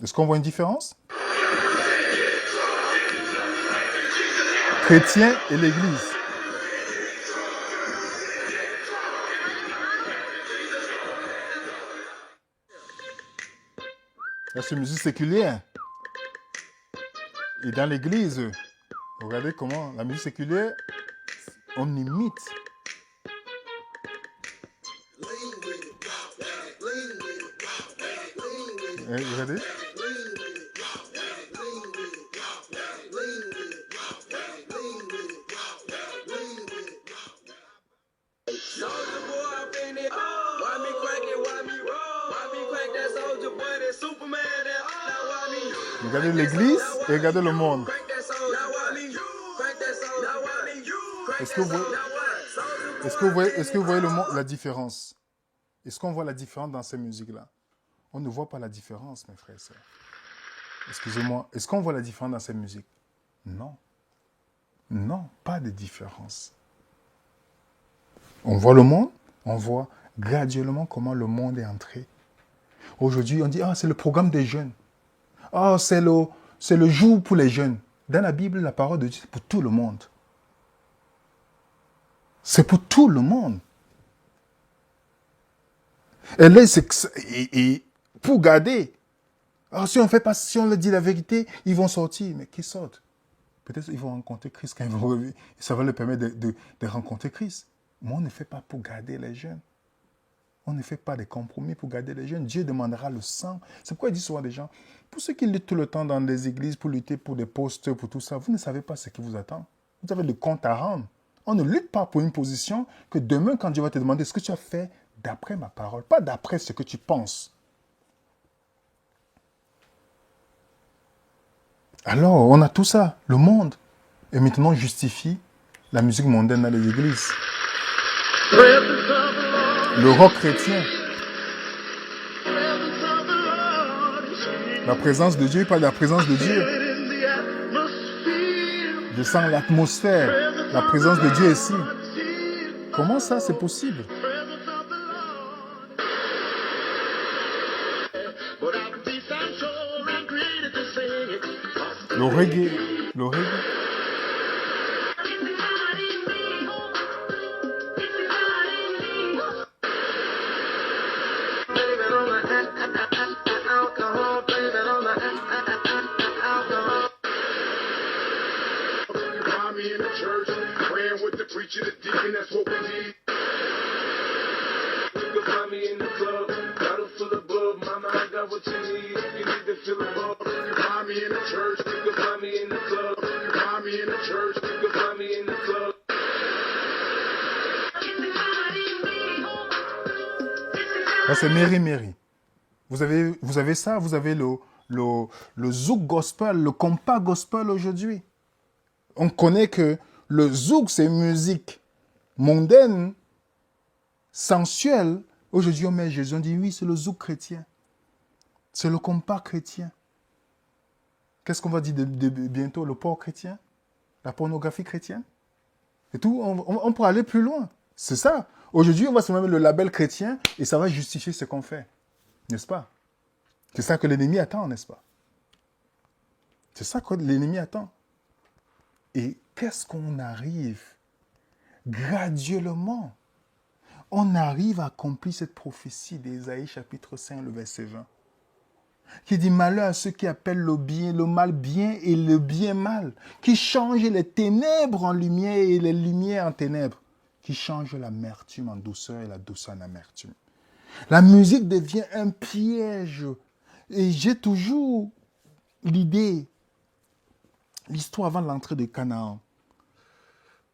Est-ce qu'on voit une différence? Chrétien et l'église. Là, c'est musique séculière. Et dans l'église, regardez comment la musique séculière, on imite. Regardez. Regardez l'église et regardez le monde. Est-ce que vous voyez la différence? Est-ce qu'on voit la différence dans ces musiques-là? On ne voit pas la différence, mes frères et sœurs. Excusez-moi. Est-ce qu'on voit la différence dans ces musiques? Non. Non, pas de différence. On voit le monde, on voit graduellement comment le monde est entré. Aujourd'hui, on dit, c'est le programme des jeunes. C'est le jour pour les jeunes. Dans la Bible, la parole de Dieu, c'est pour tout le monde. C'est pour tout le monde. Et là, et pour garder. Si on fait pas, si on leur dit la vérité, ils vont sortir. Mais qui sortent? Peut-être qu'ils vont rencontrer Christ quand ils vont revenir. Ça va leur permettre de rencontrer Christ. Mais on ne fait pas pour garder les jeunes. On ne fait pas de compromis pour garder les jeunes. Dieu demandera le sang. C'est pourquoi il dit souvent des gens, pour ceux qui luttent tout le temps dans les églises pour lutter pour des postes, pour tout ça, vous ne savez pas ce qui vous attend. Vous avez le compte à rendre. On ne lutte pas pour une position que demain, quand Dieu va te demander ce que tu as fait d'après ma parole, pas d'après ce que tu penses. Alors, on a tout ça. Le monde est maintenant justifie la musique mondaine dans les églises. Le rock chrétien. La présence de Dieu, pas la présence de Dieu. Je sens l'atmosphère, la présence de Dieu ici. Comment ça, c'est possible? Le reggae. me in the church, praying with the preacher, the deacon, that's what we need. You can find me in the club, bottle full of bub. Mama, I got what you need. If you need to fill a bub, You can find me in the church, you can find me in the club. you can find me in the church. You can find me in the club. Là, c'est Mary Mary. Vous avez ça, vous avez le zouk gospel, le compas gospel aujourd'hui. On connaît que le zouk, c'est une musique mondaine, sensuelle. Aujourd'hui, on met Jésus, on dit oui, c'est le zouk chrétien. C'est le compas chrétien. Qu'est-ce qu'on va dire bientôt? Le porc chrétien? La pornographie chrétienne? Et tout, on pourra aller plus loin. C'est ça. Aujourd'hui, on va se mettre le label chrétien et ça va justifier ce qu'on fait. N'est-ce pas? C'est ça que l'ennemi attend, n'est-ce pas? C'est ça que l'ennemi attend. Et qu'est-ce qu'on arrive? Graduellement, on arrive à accomplir cette prophétie d'Ésaïe chapitre 5, le verset 20. Qui dit malheur à ceux qui appellent le mal bien et le bien mal, qui changent les ténèbres en lumière et les lumières en ténèbres, qui changent l'amertume en douceur et la douceur en amertume. La musique devient un piège. Et j'ai toujours l'idée, l'histoire avant l'entrée de Canaan.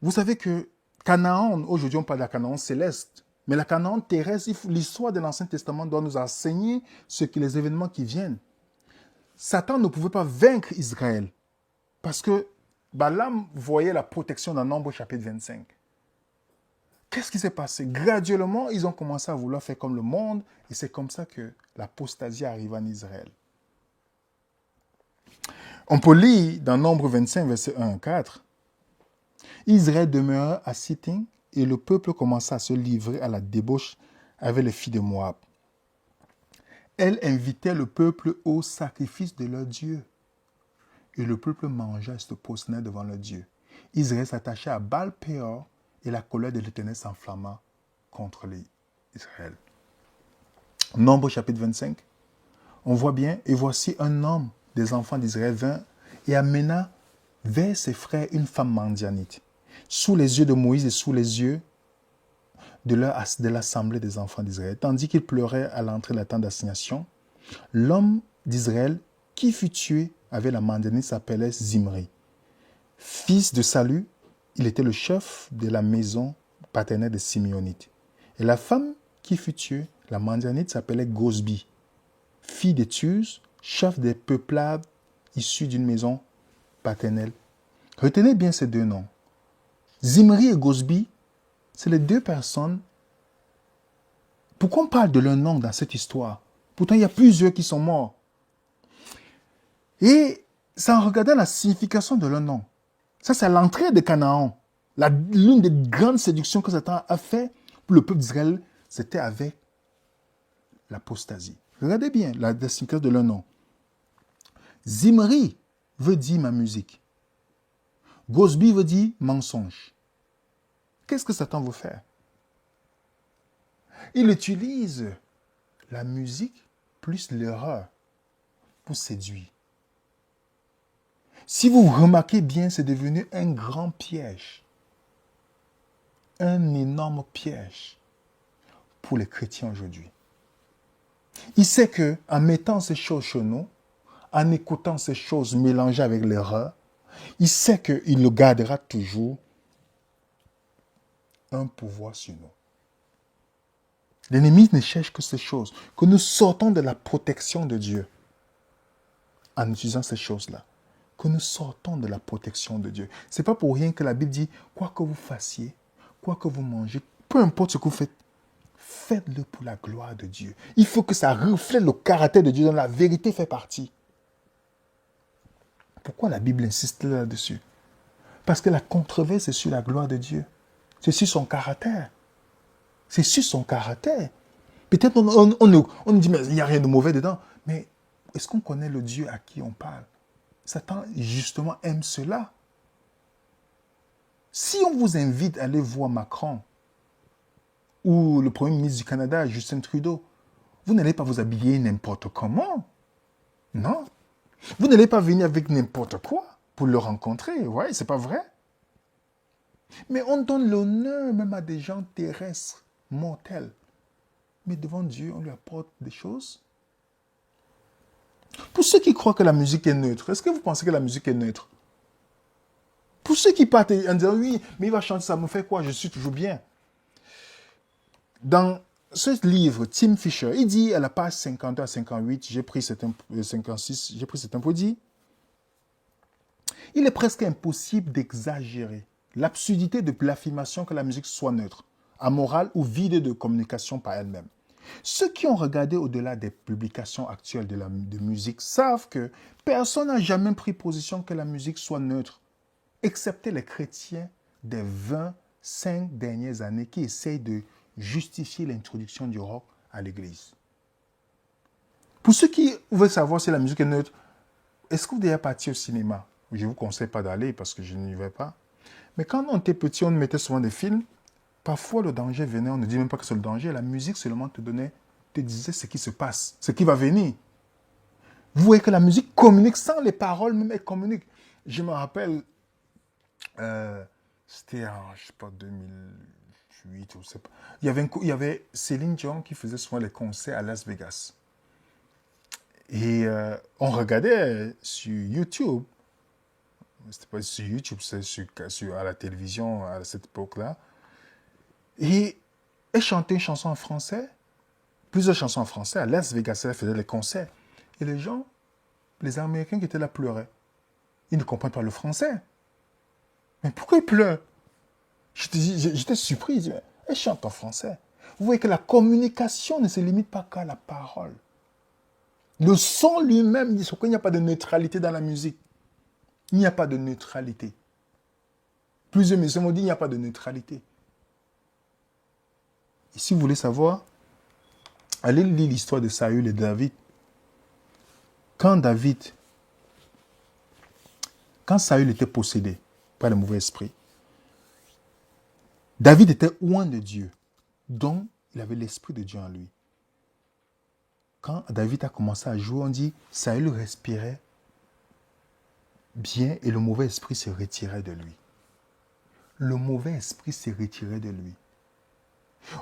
Vous savez que Canaan, aujourd'hui on parle de la Canaan céleste, mais la Canaan terrestre, l'histoire de l'Ancien Testament doit nous enseigner les événements qui viennent. Satan ne pouvait pas vaincre Israël parce que Balaam voyait la protection dans Nombre chapitre 25. Qu'est-ce qui s'est passé? Graduellement, ils ont commencé à vouloir faire comme le monde et c'est comme ça que l'apostasie arrive en Israël. On peut lire dans Nombre 25, verset 1 à 4. Israël demeura à Sittim et le peuple commença à se livrer à la débauche avec les filles de Moab. Elles invitaient le peuple au sacrifice de leur Dieu. Et le peuple mangea et se prosternait devant leur Dieu. Israël s'attachait à Baal-Péor et la colère de l'Éternel s'enflamma contre Israël. Nombre chapitre 25. On voit bien, et voici un homme des enfants d'Israël vint et amena vers ses frères une femme mendianite, sous les yeux de Moïse et sous les yeux de l'assemblée des enfants d'Israël. Tandis qu'il pleurait à l'entrée de la tente d'assignation, l'homme d'Israël qui fut tué avec la mendianite s'appelait Zimri. Fils de Salut, il était le chef de la maison paternelle des Simeonites. Et la femme qui fut tuée, la mendianite, s'appelait Gosbi, fille de Tuz, chef des peuplades issus d'une maison paternelle. Retenez bien ces deux noms. Zimri et Gosbi, c'est les deux personnes. Pourquoi on parle de leur nom dans cette histoire? Pourtant, il y a plusieurs qui sont morts. Et c'est en regardant la signification de leur nom. Ça, c'est l'entrée de Canaan. L'une des grandes séductions que Satan a fait pour le peuple d'Israël, c'était avec l'apostasie. Regardez bien la signification de leur nom. Zimri veut dire ma musique. Gosbi veut dire mensonge. Qu'est-ce que Satan veut faire? Il utilise la musique plus l'erreur pour séduire. Si vous remarquez bien, c'est devenu un grand piège. Un énorme piège pour les chrétiens aujourd'hui. Il sait qu'en mettant ces choses chez nous, en écoutant ces choses mélangées avec l'erreur, il sait qu'il le gardera toujours un pouvoir sur nous. L'ennemi ne cherche que ces choses, que nous sortons de la protection de Dieu en utilisant ces choses-là. Que nous sortons de la protection de Dieu. Ce n'est pas pour rien que la Bible dit, quoi que vous fassiez, quoi que vous mangez, peu importe ce que vous faites, faites-le pour la gloire de Dieu. Il faut que ça reflète le caractère de Dieu dont la vérité fait partie. Pourquoi la Bible insiste là-dessus? Parce que la controverse est sur la gloire de Dieu. C'est sur son caractère. C'est sur son caractère. Peut-être on nous dit, mais il n'y a rien de mauvais dedans. Mais est-ce qu'on connaît le Dieu à qui on parle? Satan, justement, aime cela. Si on vous invite à aller voir Macron ou le Premier ministre du Canada, Justin Trudeau, vous n'allez pas vous habiller n'importe comment. Non. Vous n'allez pas venir avec n'importe quoi pour le rencontrer. Ouais, c'est pas vrai. Mais on donne l'honneur même à des gens terrestres, mortels. Mais devant Dieu, on lui apporte des choses. Pour ceux qui croient que la musique est neutre, est-ce que vous pensez que la musique est neutre? Pour ceux qui partent en disant oui, mais il va chanter, ça me fait quoi? Je suis toujours bien. Dans ce livre, Tim Fisher, il dit à la page 50 à 58, j'ai pris cet 56, j'ai pris cet impôt, dit il est presque impossible d'exagérer l'absurdité de l'affirmation que la musique soit neutre, amorale ou vide de communication par elle-même. Ceux qui ont regardé au-delà des publications actuelles de musique savent que personne n'a jamais pris position que la musique soit neutre, excepté les chrétiens des 25 dernières années qui essayent de justifier l'introduction du rock à l'Église. Pour ceux qui veulent savoir si la musique est neutre, est-ce que vous êtes parti au cinéma? Je ne vous conseille pas d'aller parce que je n'y vais pas. Mais quand on était petit, on mettait souvent des films. Parfois, le danger venait, on ne dit même pas que c'est le danger. La musique seulement te disait ce qui se passe, ce qui va venir. Vous voyez que la musique communique sans les paroles, même elle communique. Je me rappelle, c'était en, je sais pas, 2008, ou je sais pas. Il y avait Céline Dion qui faisait souvent les concerts à Las Vegas. Et on regardait sur YouTube. C'était pas sur YouTube, c'est à la télévision à cette époque-là. Et elle chantait une chanson en français, plusieurs chansons en français. À Las Vegas, elle faisait les concerts. Et les gens, les Américains qui étaient là pleuraient. Ils ne comprennent pas le français. Mais pourquoi ils pleurent? J'étais surpris. Elle chante en français. Vous voyez que la communication ne se limite pas qu'à la parole. Le son lui-même dit qu'il n'y a pas de neutralité dans la musique. Il n'y a pas de neutralité. Plusieurs musiciens m'ont dit qu'il n'y a pas de neutralité. Et si vous voulez savoir, allez lire l'histoire de Saül et David. Quand Saül était possédé par le mauvais esprit, David était loin de Dieu, donc il avait l'esprit de Dieu en lui. Quand David a commencé à jouer, on dit Saül respirait bien et le mauvais esprit se retirait de lui. Le mauvais esprit se retirait de lui.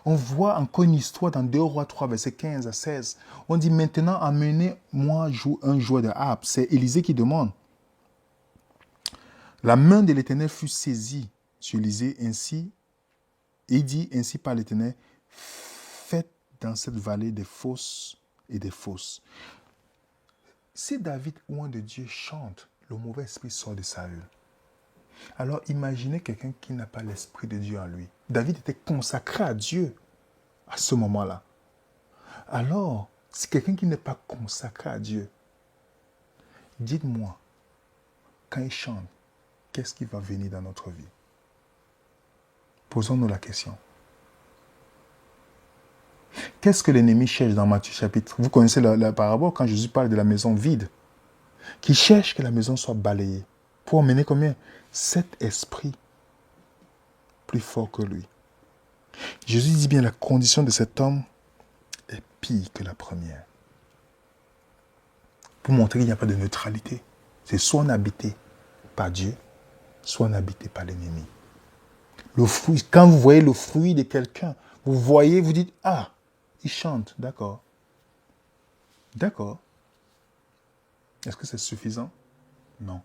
On voit encore une histoire dans 2 Rois 3, versets 15 à 16. On dit maintenant amenez-moi un joueur de harpe. C'est Élisée qui demande. La main de l'Éternel fut saisie sur Élisée ainsi. Et dit ainsi par l'Éternel, faites dans cette vallée des fosses et des fosses. Si David, loin de Dieu, chante, le mauvais esprit sort de Saül. Alors imaginez quelqu'un qui n'a pas l'esprit de Dieu en lui. David était consacré à Dieu à ce moment-là. Alors, si quelqu'un qui n'est pas consacré à Dieu, dites-moi, quand il chante, qu'est-ce qui va venir dans notre vie? Posons-nous la question. Qu'est-ce que l'ennemi cherche dans Matthieu chapitre? Vous connaissez la parabole quand Jésus parle de la maison vide, qui cherche que la maison soit balayée. Pour emmener combien? 7 esprits plus forts que lui. Jésus dit bien la condition de cet homme est pire que la première. Pour montrer qu'il n'y a pas de neutralité. C'est soit on est habité par Dieu, soit on est habité par l'ennemi. Le fruit, quand vous voyez le fruit de quelqu'un, vous voyez, vous dites, ah, il chante, d'accord. D'accord. Est-ce que c'est suffisant? Non.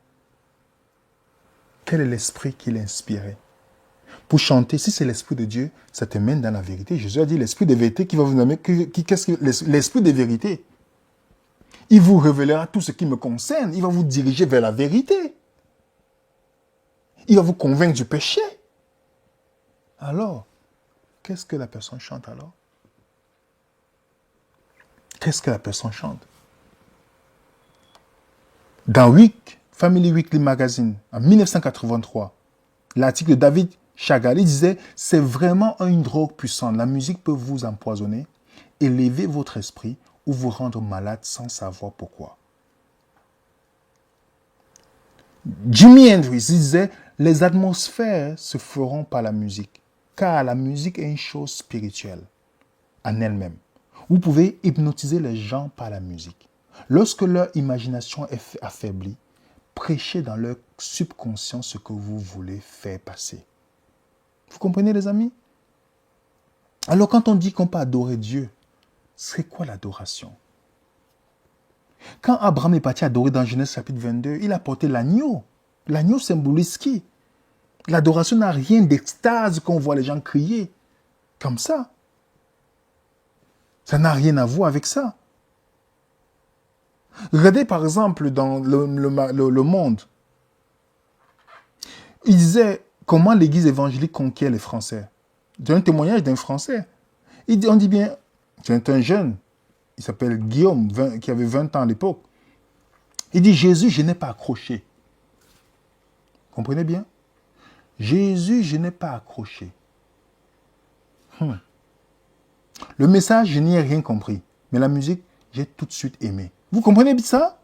Quel est l'esprit qui l'a inspiré? Pour chanter, si c'est l'esprit de Dieu, ça te mène dans la vérité. Jésus a dit l'esprit de vérité qui va vous amener. Qu'est-ce que l'esprit de vérité? Il vous révélera tout ce qui me concerne. Il va vous diriger vers la vérité. Il va vous convaincre du péché. Alors, qu'est-ce que la personne chante alors? Qu'est-ce que la personne chante? Dans Family Weekly Magazine, en 1983, l'article de David Chagali disait « C'est vraiment une drogue puissante. La musique peut vous empoisonner, élever votre esprit ou vous rendre malade sans savoir pourquoi. » Jimi Hendrix disait « Les atmosphères se feront par la musique, car la musique est une chose spirituelle en elle-même. Vous pouvez hypnotiser les gens par la musique. Lorsque leur imagination est affaiblie, prêchez dans leur subconscient ce que vous voulez faire passer. Vous comprenez, les amis? Alors, quand on dit qu'on peut adorer Dieu, c'est quoi l'adoration? Quand Abraham est parti adorer dans Genèse chapitre 22, il a porté l'agneau. L'agneau symbolise qui? L'adoration n'a rien d'extase qu'on voit les gens crier. Comme ça. Ça n'a rien à voir avec ça. Regardez par exemple dans le Monde. Il disait comment l'église évangélique conquiert les Français. C'est un témoignage d'un Français. On dit bien, c'est un jeune, il s'appelle Guillaume, qui avait 20 ans à l'époque. Il dit, Jésus, je n'ai pas accroché. Comprenez bien? Jésus, je n'ai pas accroché. Le message, je n'y ai rien compris. Mais la musique, j'ai tout de suite aimé. Vous comprenez ça?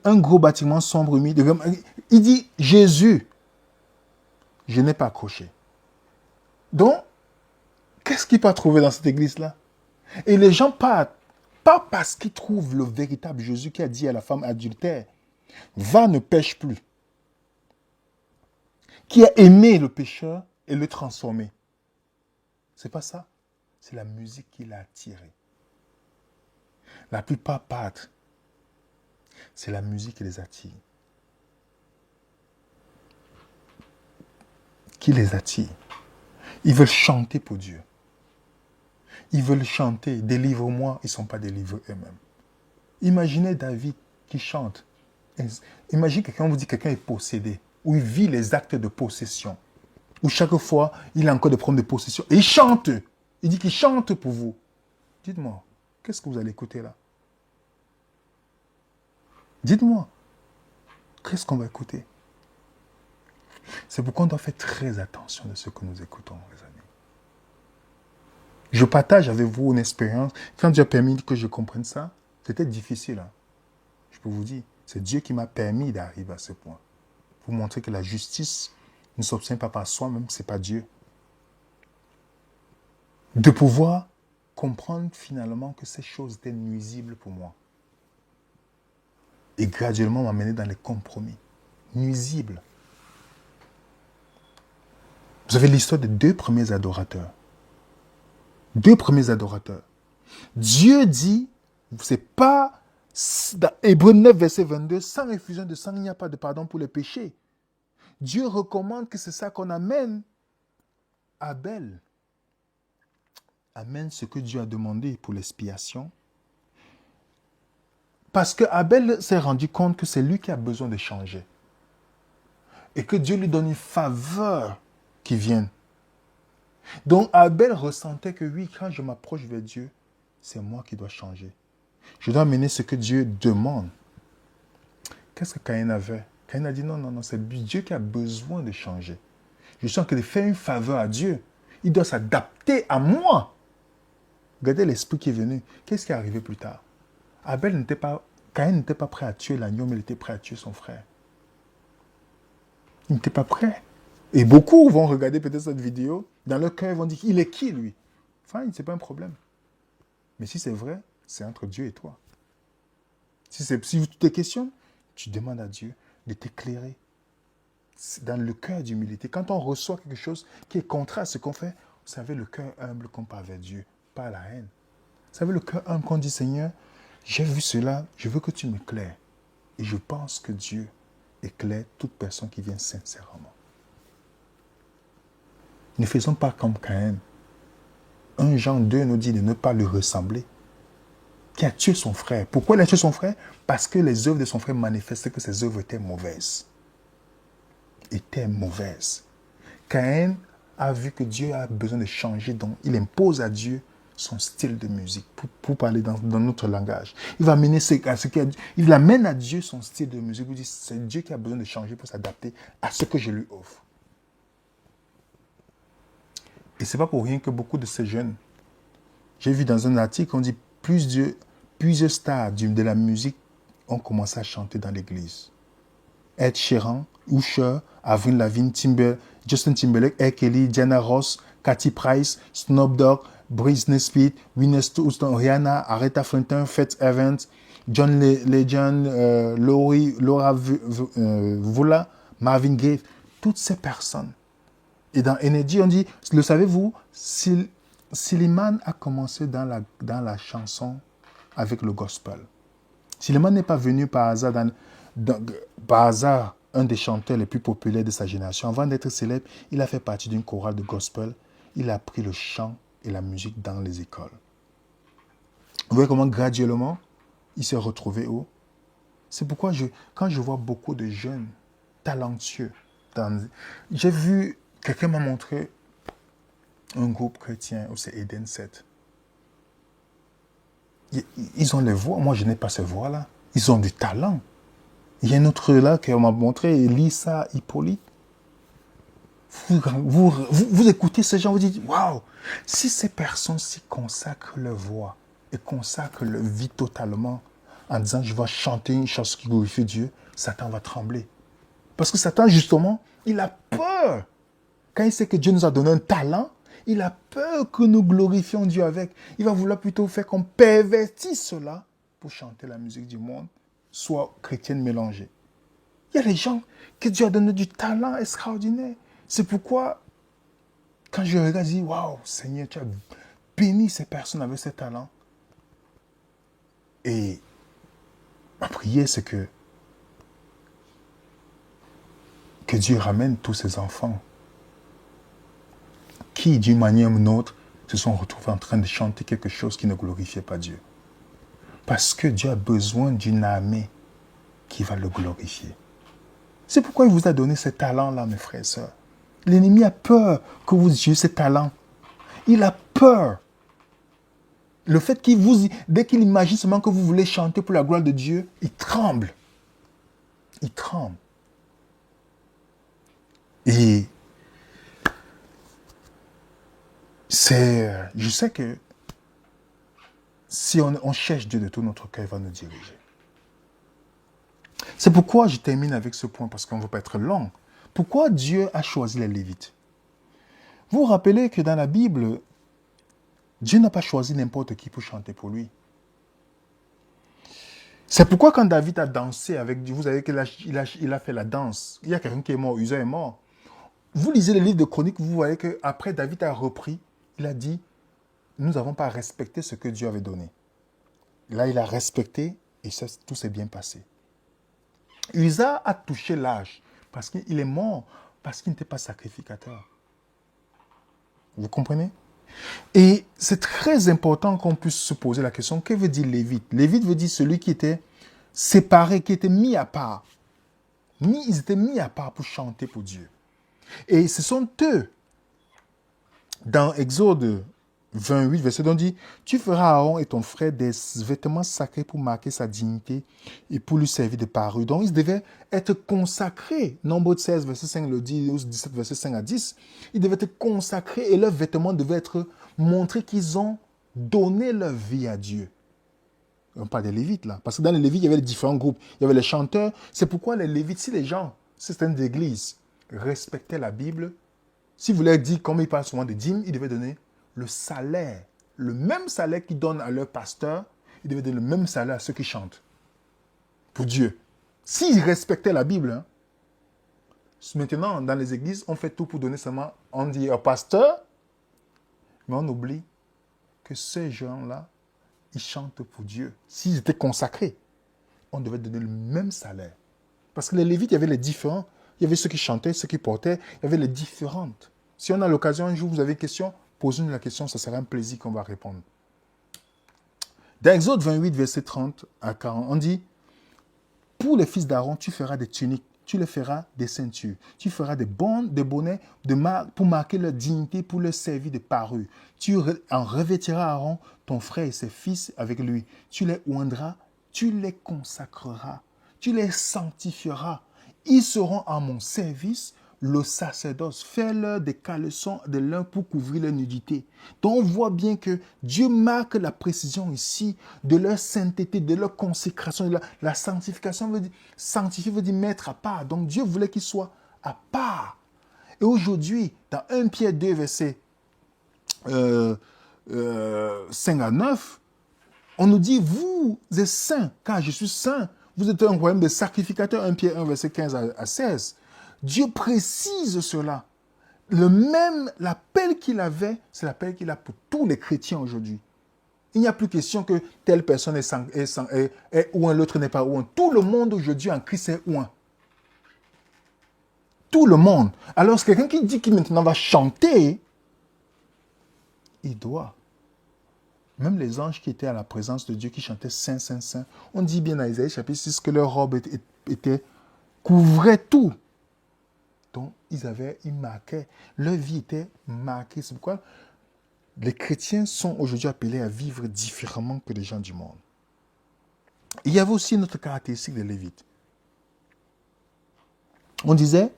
Un gros bâtiment sombre, humide. Il dit, Jésus, je n'ai pas accroché. Donc, qu'est-ce qu'il peut trouver dans cette église-là? Et les gens partent, pas parce qu'ils trouvent le véritable Jésus qui a dit à la femme adultère, va, ne pêche plus. Qui a aimé le pécheur et le transformé. C'est pas ça. C'est la musique qui l'a attiré. La plupart partent. C'est la musique qui les attire. Qui les attire. Ils veulent chanter pour Dieu. Ils veulent chanter, délivre-moi, ils ne sont pas délivrés eux-mêmes. Imaginez David qui chante. Imaginez quelqu'un, on vous dit quelqu'un est possédé, où il vit les actes de possession, où chaque fois, il a encore des problèmes de possession. Et il chante. Il dit qu'il chante pour vous. Dites-moi, qu'est-ce que vous allez écouter là? Dites-moi, qu'est-ce qu'on va écouter? C'est pourquoi on doit faire très attention de ce que nous écoutons, les amis. Je partage avec vous une expérience. Quand Dieu a permis que je comprenne ça, c'était difficile. Hein? Je peux vous dire, c'est Dieu qui m'a permis d'arriver à ce point. Pour montrer que la justice ne s'obtient pas par soi-même, ce n'est pas Dieu. De pouvoir comprendre finalement que ces choses étaient nuisibles pour moi. Et graduellement m'amener dans les compromis. Nuisibles. Vous avez l'histoire des deux premiers adorateurs. Deux premiers adorateurs. Dieu dit, c'est pas, dans Hébreux 9, verset 22, sans effusion de sang, il n'y a pas de pardon pour les péchés. Dieu recommande que c'est ça qu'on amène. Abel amène ce que Dieu a demandé pour l'expiation. Parce que Abel s'est rendu compte que c'est lui qui a besoin de changer. Et que Dieu lui donne une faveur qui vienne. Donc Abel ressentait que oui, quand je m'approche vers Dieu, c'est moi qui dois changer. Je dois amener ce que Dieu demande. Qu'est-ce que Caïn avait? Caïn a dit non, c'est Dieu qui a besoin de changer. Je sens que de faire une faveur à Dieu, il doit s'adapter à moi. Regardez l'esprit qui est venu. Qu'est-ce qui est arrivé plus tard? Caïn n'était pas prêt à tuer l'agneau, mais il était prêt à tuer son frère. Il n'était pas prêt. Et beaucoup vont regarder peut-être cette vidéo, dans leur cœur, ils vont dire, il est qui lui? Fine, ce n'est pas un problème. Mais si c'est vrai, c'est entre Dieu et toi. Si tu te questionnes, tu demandes à Dieu de t'éclairer. Dans le cœur d'humilité. Quand on reçoit quelque chose qui est contraire à ce qu'on fait, vous savez, le cœur humble qu'on parle vers Dieu, pas la haine. Vous savez, le cœur humble qu'on dit, Seigneur, j'ai vu cela, je veux que tu m'éclaires. Et je pense que Dieu éclaire toute personne qui vient sincèrement. Ne faisons pas comme Caïn. 1 Jean 2 nous dit de ne pas lui ressembler. Qui a tué son frère. Pourquoi il a tué son frère? Parce que les œuvres de son frère manifestaient que ses œuvres étaient mauvaises. Caïn a vu que Dieu a besoin de changer, donc il impose à Dieu son style de musique, pour parler dans notre langage. Il va amener il amène à Dieu son style de musique. Il dit, c'est Dieu qui a besoin de changer pour s'adapter à ce que je lui offre. Et ce n'est pas pour rien que beaucoup de ces jeunes, j'ai vu dans un article, on dit plusieurs stars de la musique ont commencé à chanter dans l'église. Ed Sheeran, Usher, Avril Lavigne, Justin Timberlake, R. Kelly, Diana Ross, Katy Price, Snoop Dogg, Britney Spears, Whitney Houston, Rihanna, Aretha Franklin, Faith Evans, John Legend, Laura Vula, Marvin Gaye, toutes ces personnes Et dans Enedi, on dit, le savez-vous, Silliman a commencé dans la chanson avec le gospel. Silliman n'est pas venu par hasard, par hasard, un des chanteurs les plus populaires de sa génération. Avant d'être célèbre, il a fait partie d'une chorale de gospel. Il a appris le chant et la musique dans les écoles. Vous voyez comment graduellement, il s'est retrouvé où? C'est pourquoi quand je vois beaucoup de jeunes talentueux, j'ai vu, quelqu'un m'a montré un groupe chrétien où c'est Eden 7. Ils ont les voix, moi je n'ai pas ces voix-là. Ils ont du talent. Il y a un autre là qu'on m'a montré, Lisa Hippolyte. Vous écoutez ces gens, vous dites, waouh, si ces personnes s'y consacrent leur voix et consacrent leur vie totalement en disant, je vais chanter une chanson qui glorifie Dieu, Satan va trembler. Parce que Satan, justement, il a peur. Quand il sait que Dieu nous a donné un talent, il a peur que nous glorifions Dieu avec. Il va vouloir plutôt faire qu'on pervertisse cela pour chanter la musique du monde, soit chrétienne mélangée. Il y a des gens que Dieu a donné du talent extraordinaire. C'est pourquoi, quand je regarde, je dis, waouh, Seigneur, tu as béni ces personnes avec ces talents. Et ma prière, c'est que Dieu ramène tous ces enfants qui, d'une manière ou d'une autre, se sont retrouvés en train de chanter quelque chose qui ne glorifiait pas Dieu. Parce que Dieu a besoin d'une armée qui va le glorifier. C'est pourquoi il vous a donné ces talents-là, mes frères et sœurs. L'ennemi a peur que vous ayez ces talents. Il a peur. Le fait dès qu'il imagine seulement que vous voulez chanter pour la gloire de Dieu, il tremble. Il tremble. Et je sais que si on cherche Dieu de tout notre cœur, il va nous diriger. C'est pourquoi je termine avec ce point, parce qu'on ne veut pas être long. Pourquoi Dieu a choisi les Lévites? Vous vous rappelez que dans la Bible, Dieu n'a pas choisi n'importe qui pour chanter pour lui. C'est pourquoi quand David a dansé avec Dieu, vous savez qu'il a fait la danse. Il y a quelqu'un qui est mort, Uza est mort. Vous lisez les livres de Chroniques, vous voyez qu'après David a repris, il a dit, nous n'avons pas respecté ce que Dieu avait donné. Là, il a respecté et ça, tout s'est bien passé. Uza a touché l'âge parce qu'il est mort, parce qu'il n'était pas sacrificateur. Vous comprenez? Et c'est très important qu'on puisse se poser la question, que veut dire Lévite? Lévite veut dire celui qui était séparé, qui était mis à part. Ils étaient mis à part pour chanter pour Dieu. Et ce sont eux, dans Exode 28, verset 2, on dit, tu feras à Aaron et ton frère des vêtements sacrés pour marquer sa dignité et pour lui servir de parure. Donc, ils devaient être consacrés. Nombre 16, verset 5 le dit, 17, verset 5 à 10. Ils devaient être consacrés et leurs vêtements devaient être montrés qu'ils ont donné leur vie à Dieu. On parle des Lévites là. Parce que dans les Lévites, il y avait les différents groupes. Il y avait les chanteurs. C'est pourquoi les Lévites, si les gens, certaines églises, respectaient la Bible, si vous leur dites, comme ils parlent souvent de dîmes, ils devaient donner le salaire, le même salaire qu'ils donnent à leur pasteur, ils devaient donner le même salaire à ceux qui chantent pour Dieu. S'ils respectaient la Bible, hein. Maintenant, dans les églises, on fait tout pour donner seulement, on dit au pasteur, mais on oublie que ces gens-là, ils chantent pour Dieu. S'ils étaient consacrés, on devait donner le même salaire. Parce que les Lévites, il y avait les différents. Il y avait ceux qui chantaient, ceux qui portaient, il y avait les différentes. Si on a l'occasion, un jour, vous avez une question, posez-nous la question, ce sera un plaisir qu'on va répondre. Dans Exode 28, verset 30 à 40, on dit, pour les fils d'Aaron, tu feras des tuniques, tu leur feras des ceintures, tu feras des bonnets pour marquer leur dignité, pour leur servir de parure. Tu en revêtiras Aaron, ton frère et ses fils avec lui. Tu les oindras, tu les consacreras, tu les sanctifieras. Ils seront à mon service, le sacerdoce. Fais-leur des caleçons de lin pour couvrir leur nudité. Donc on voit bien que Dieu marque la précision ici de leur sainteté, de leur consécration. La sanctification veut dire, sanctifier veut dire mettre à part. Donc Dieu voulait qu'ils soient à part. Et aujourd'hui, dans 1 Pierre 2, verset 5 à 9, on nous dit, vous êtes saints, car je suis saint. Vous êtes un royaume de sacrificateurs, 1 Pierre 1, verset 15 à 16. Dieu précise cela. l'appel qu'il avait, c'est l'appel qu'il a pour tous les chrétiens aujourd'hui. Il n'y a plus question que telle personne est ou l'autre n'est pas ou. Tout le monde aujourd'hui en Christ est un. Tout le monde. Alors, c'est quelqu'un qui dit qu'il maintenant va chanter, il doit. Même les anges qui étaient à la présence de Dieu, qui chantaient Saint, Saint, Saint, on dit bien dans Isaïe chapitre 6 que leur robe couvrait tout. Donc, ils marquaient. Leur vie était marquée. C'est pourquoi les chrétiens sont aujourd'hui appelés à vivre différemment que les gens du monde. Il y avait aussi une autre caractéristique des Lévites. On disait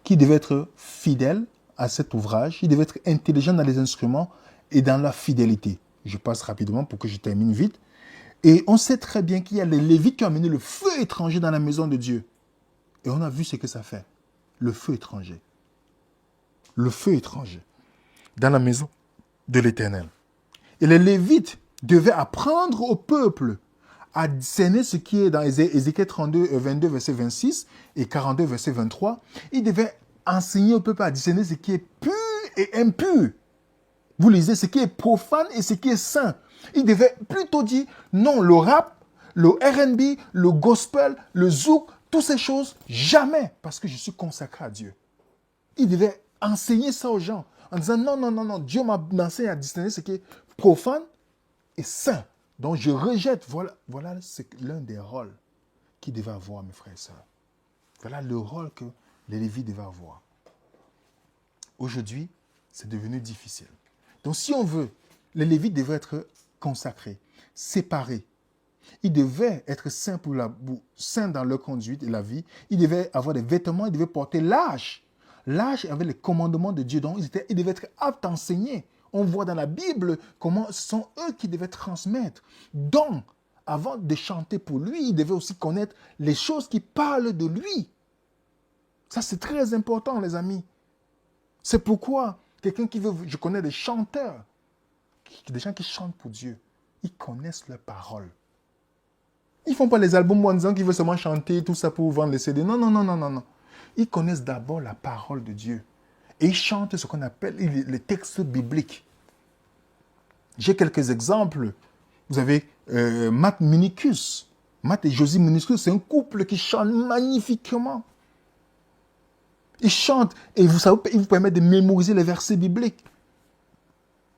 qu'ils devaient être fidèles à cet ouvrage, ils devaient être intelligents dans les instruments et dans la fidélité. Je passe rapidement pour que je termine vite. Et on sait très bien qu'il y a les Lévites qui ont amené le feu étranger dans la maison de Dieu. Et on a vu ce que ça fait. Le feu étranger. Le feu étranger. Dans la maison de l'Éternel. Et les Lévites devaient apprendre au peuple à discerner ce qui est dans Ézéchiel 22, verset 26 et 42, verset 23. Ils devaient enseigner au peuple à discerner ce qui est pur et impur. Vous lisez ce qui est profane et ce qui est saint. Ils devaient plutôt dire non, le rap, le R&B, le gospel, le zouk, toutes ces choses, jamais, parce que je suis consacré à Dieu. Ils devaient enseigner ça aux gens en disant non, Dieu m'a enseigné à distinguer ce qui est profane et saint. Donc je rejette. Voilà c'est l'un des rôles qu'ils devaient avoir, mes frères et sœurs. Voilà le rôle que les Lévites devaient avoir. Aujourd'hui, c'est devenu difficile. Donc si on veut, les Lévites devaient être consacrés, séparés. Ils devaient être saints, saints dans leur conduite et la vie. Ils devaient avoir des vêtements, ils devaient porter l'âge. L'âge avait les commandements de Dieu, donc ils devaient être aptes à enseigner. On voit dans la Bible comment ce sont eux qui devaient transmettre. Donc, avant de chanter pour lui, ils devaient aussi connaître les choses qui parlent de lui. Ça, c'est très important, les amis. C'est pourquoi quelqu'un qui veut... Je connais des chanteurs, des gens qui chantent pour Dieu. Ils connaissent leurs paroles. Ils ne font pas les albums en disant qu'ils veulent seulement chanter, tout ça pour vendre les CD. Non. Ils connaissent d'abord la parole de Dieu. Et ils chantent ce qu'on appelle les textes bibliques. J'ai quelques exemples. Vous avez Matt Minicus. Matt et Josie Minicus, c'est un couple qui chante magnifiquement. Ils chantent et ils vous permettent de mémoriser les versets bibliques.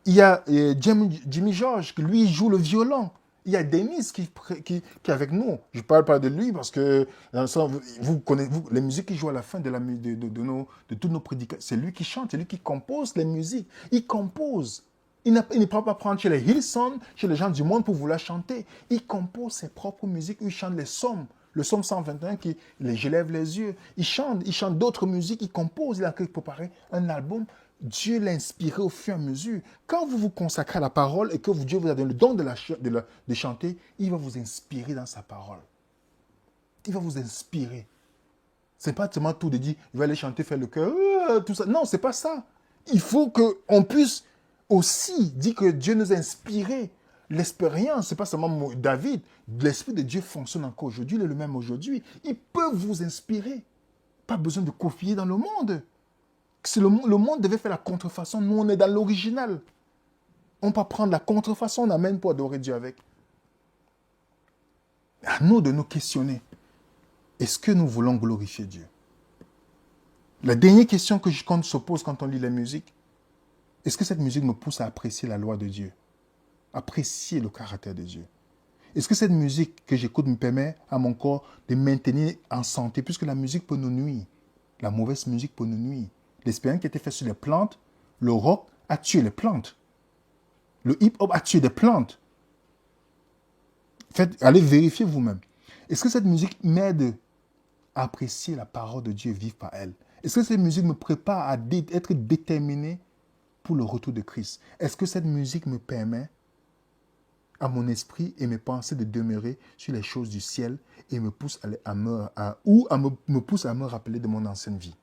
Il y a Jimmy George, qui lui joue le violon. Il y a Dennis qui est avec nous. Je ne parle pas de lui parce que dans le sens, vous connaissez les musiques qu'il joue à la fin de toutes nos prédications. C'est lui qui chante, c'est lui qui compose les musiques. Il compose. Il ne peut pas prendre chez les Hillsong, chez les gens du monde pour vouloir chanter. Il compose ses propres musiques. Il chante les psaumes. Le psaume 121, je lève les yeux. Il chante d'autres musiques. Il compose. Il a préparé un album. Dieu l'a inspiré au fur et à mesure. Quand vous vous consacrez à la parole et que Dieu vous a donné le don de chanter, il va vous inspirer dans sa parole. Il va vous inspirer. Ce n'est pas seulement tout de dire, il va aller chanter, faire le cœur, tout ça. Non, ce n'est pas ça. Il faut qu'on puisse aussi dire que Dieu nous a inspiré. L'expérience, ce n'est pas seulement David. L'Esprit de Dieu fonctionne encore aujourd'hui, il est le même aujourd'hui. Il peut vous inspirer. Pas besoin de copier dans le monde. Si le monde devait faire la contrefaçon, nous on est dans l'original. On peut prendre la contrefaçon, on amène pour adorer Dieu avec. À nous de nous questionner. Est-ce que nous voulons glorifier Dieu? La dernière question qu'on se pose quand on lit la musique, est-ce que cette musique me pousse à apprécier la loi de Dieu? Apprécier le caractère de Dieu? Est-ce que cette musique que j'écoute me permet à mon corps de maintenir en santé? Puisque la musique peut nous nuire. La mauvaise musique peut nous nuire. L'expérience qui a été faite sur les plantes, le rock a tué les plantes. Le hip-hop a tué des plantes. Allez vérifier vous-même. Est-ce que cette musique m'aide à apprécier la parole de Dieu et vivre par elle? Est-ce que cette musique me prépare à être déterminé pour le retour de Christ? Est-ce que cette musique me permet à mon esprit et mes pensées de demeurer sur les choses du ciel et me pousse me pousse à me rappeler de mon ancienne vie?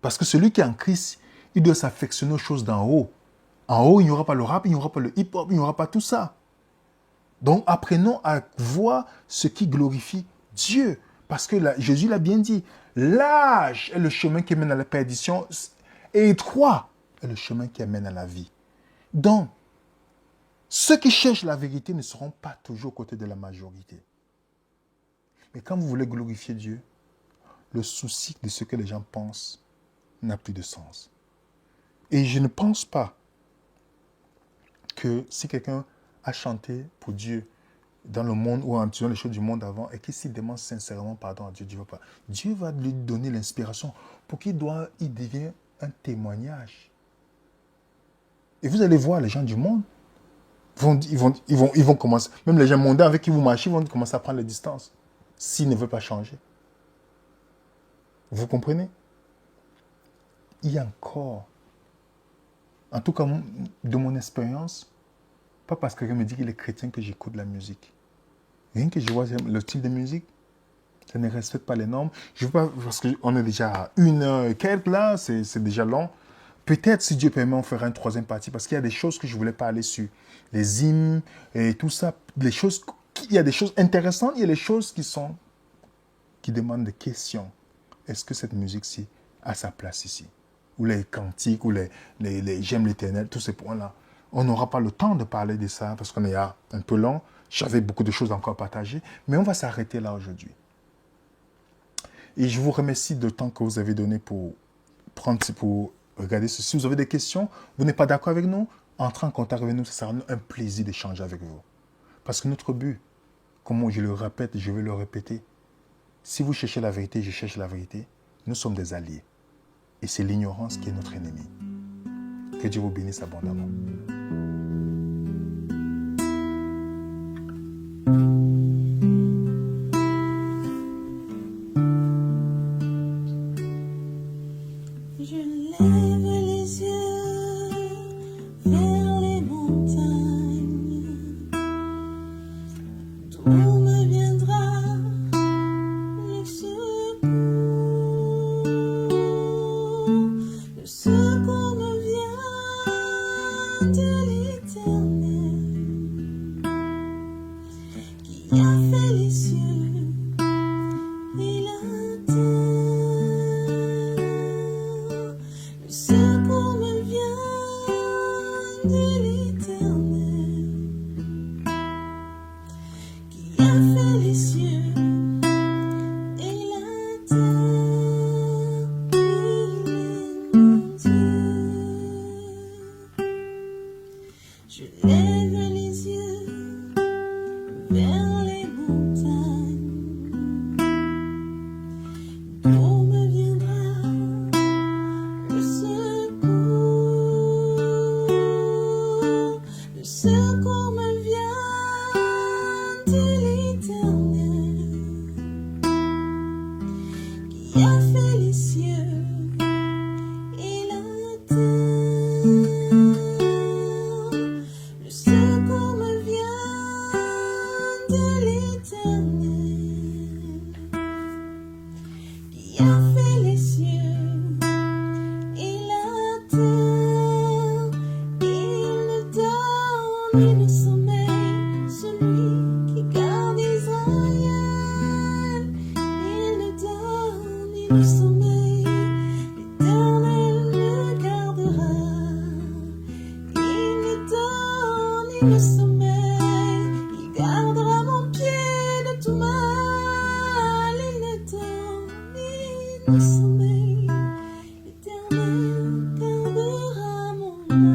Parce que celui qui est en Christ, il doit s'affectionner aux choses d'en haut. En haut, il n'y aura pas le rap, il n'y aura pas le hip-hop, il n'y aura pas tout ça. Donc, apprenons à voir ce qui glorifie Dieu. Parce que Jésus l'a bien dit, l'âge est le chemin qui mène à la perdition et étroit est le chemin qui amène à la vie. Donc, ceux qui cherchent la vérité ne seront pas toujours aux côtés de la majorité. Mais quand vous voulez glorifier Dieu, le souci de ce que les gens pensent n'a plus de sens. Et je ne pense pas que si quelqu'un a chanté pour Dieu dans le monde ou en disant les choses du monde avant et qu'il s'y demande sincèrement pardon à Dieu, Dieu va pas. Dieu va lui donner l'inspiration pour qu'il devienne un témoignage. Et vous allez voir les gens du monde, ils vont commencer, même les gens mondains avec qui vous marchez, vont commencer à prendre les distances s'ils ne veulent pas changer. Vous comprenez? Il y a encore, en tout cas de mon expérience, pas parce que quelqu'un me dit qu'il est chrétien que j'écoute la musique. Rien que je vois le style de musique, ça ne respecte pas les normes. Je veux pas, parce qu'on est déjà à 1h et quelques là, c'est déjà long. Peut-être, si Dieu permet, on fera une troisième partie, parce qu'il y a des choses que je voulais parler sur les hymnes et tout ça. Il y a des choses intéressantes, il y a des choses qui demandent des questions. Est-ce que cette musique-ci a sa place ici? Ou les cantiques, ou les j'aime l'éternel, tous ces points-là. On n'aura pas le temps de parler de ça, parce qu'on est un peu long. J'avais beaucoup de choses encore à partager, mais on va s'arrêter là aujourd'hui. Et je vous remercie du temps que vous avez donné pour regarder ceci. Si vous avez des questions, vous n'êtes pas d'accord avec nous, entrez en contact avec nous, ça sera un plaisir d'échanger avec vous. Parce que notre but, comme je le répète, je vais le répéter, si vous cherchez la vérité, je cherche la vérité, nous sommes des alliés. Et c'est l'ignorance qui est notre ennemi. Que Dieu vous bénisse abondamment. Je lève les yeux vers les montagnes, d'où me viendra le secours. Le secours me vient de l'Éternel, qui a fait les cieux et la terre. Le secours me vient de l'Éternel, qui a fait les cieux et la terre. Il est mon Dieu. Je lève les yeux vers les montagnes, d'où me viendra le secours. Le secours me vient de l'Éternel, qui a fait les cieux et la terre. Le secours me vient de l'Éternel, qui a fait les cieux et la terre. Il ne dort ni ne sommeille, celui qui garde Israël. Il ne dort ni ne sommeille, l'Éternel le gardera. Il ne dort ni ne sommeille, il gardera mon pied de tout mal. Il ne dort ni ne sommeille, l'Éternel gardera mon âme.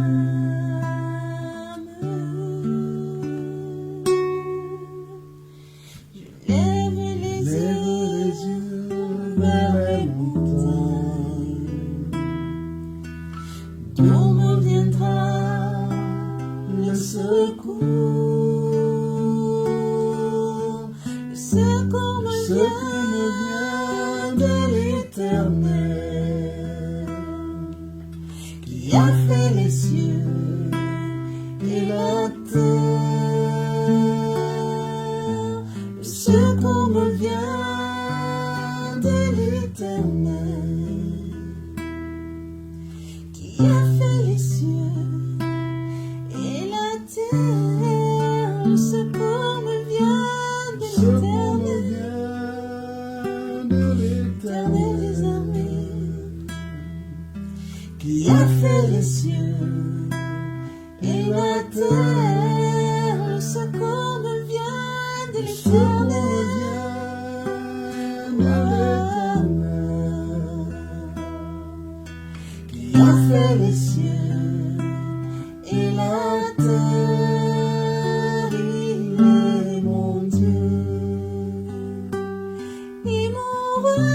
Je lève les yeux vers les montagnes, d'où me viendra le secours. Le secours me vient de l'Éternel, qui a fait les cieux et la terre. Le secours me vient de l'Éternel, qui a fait les cieux et la terre. Le secours me vient de l'Éternel, qui a fait les cieux et la terre, ce qu'on vient de l'éternel. Qui a fait les cieux et la terre, il est mon Dieu. Et mon roi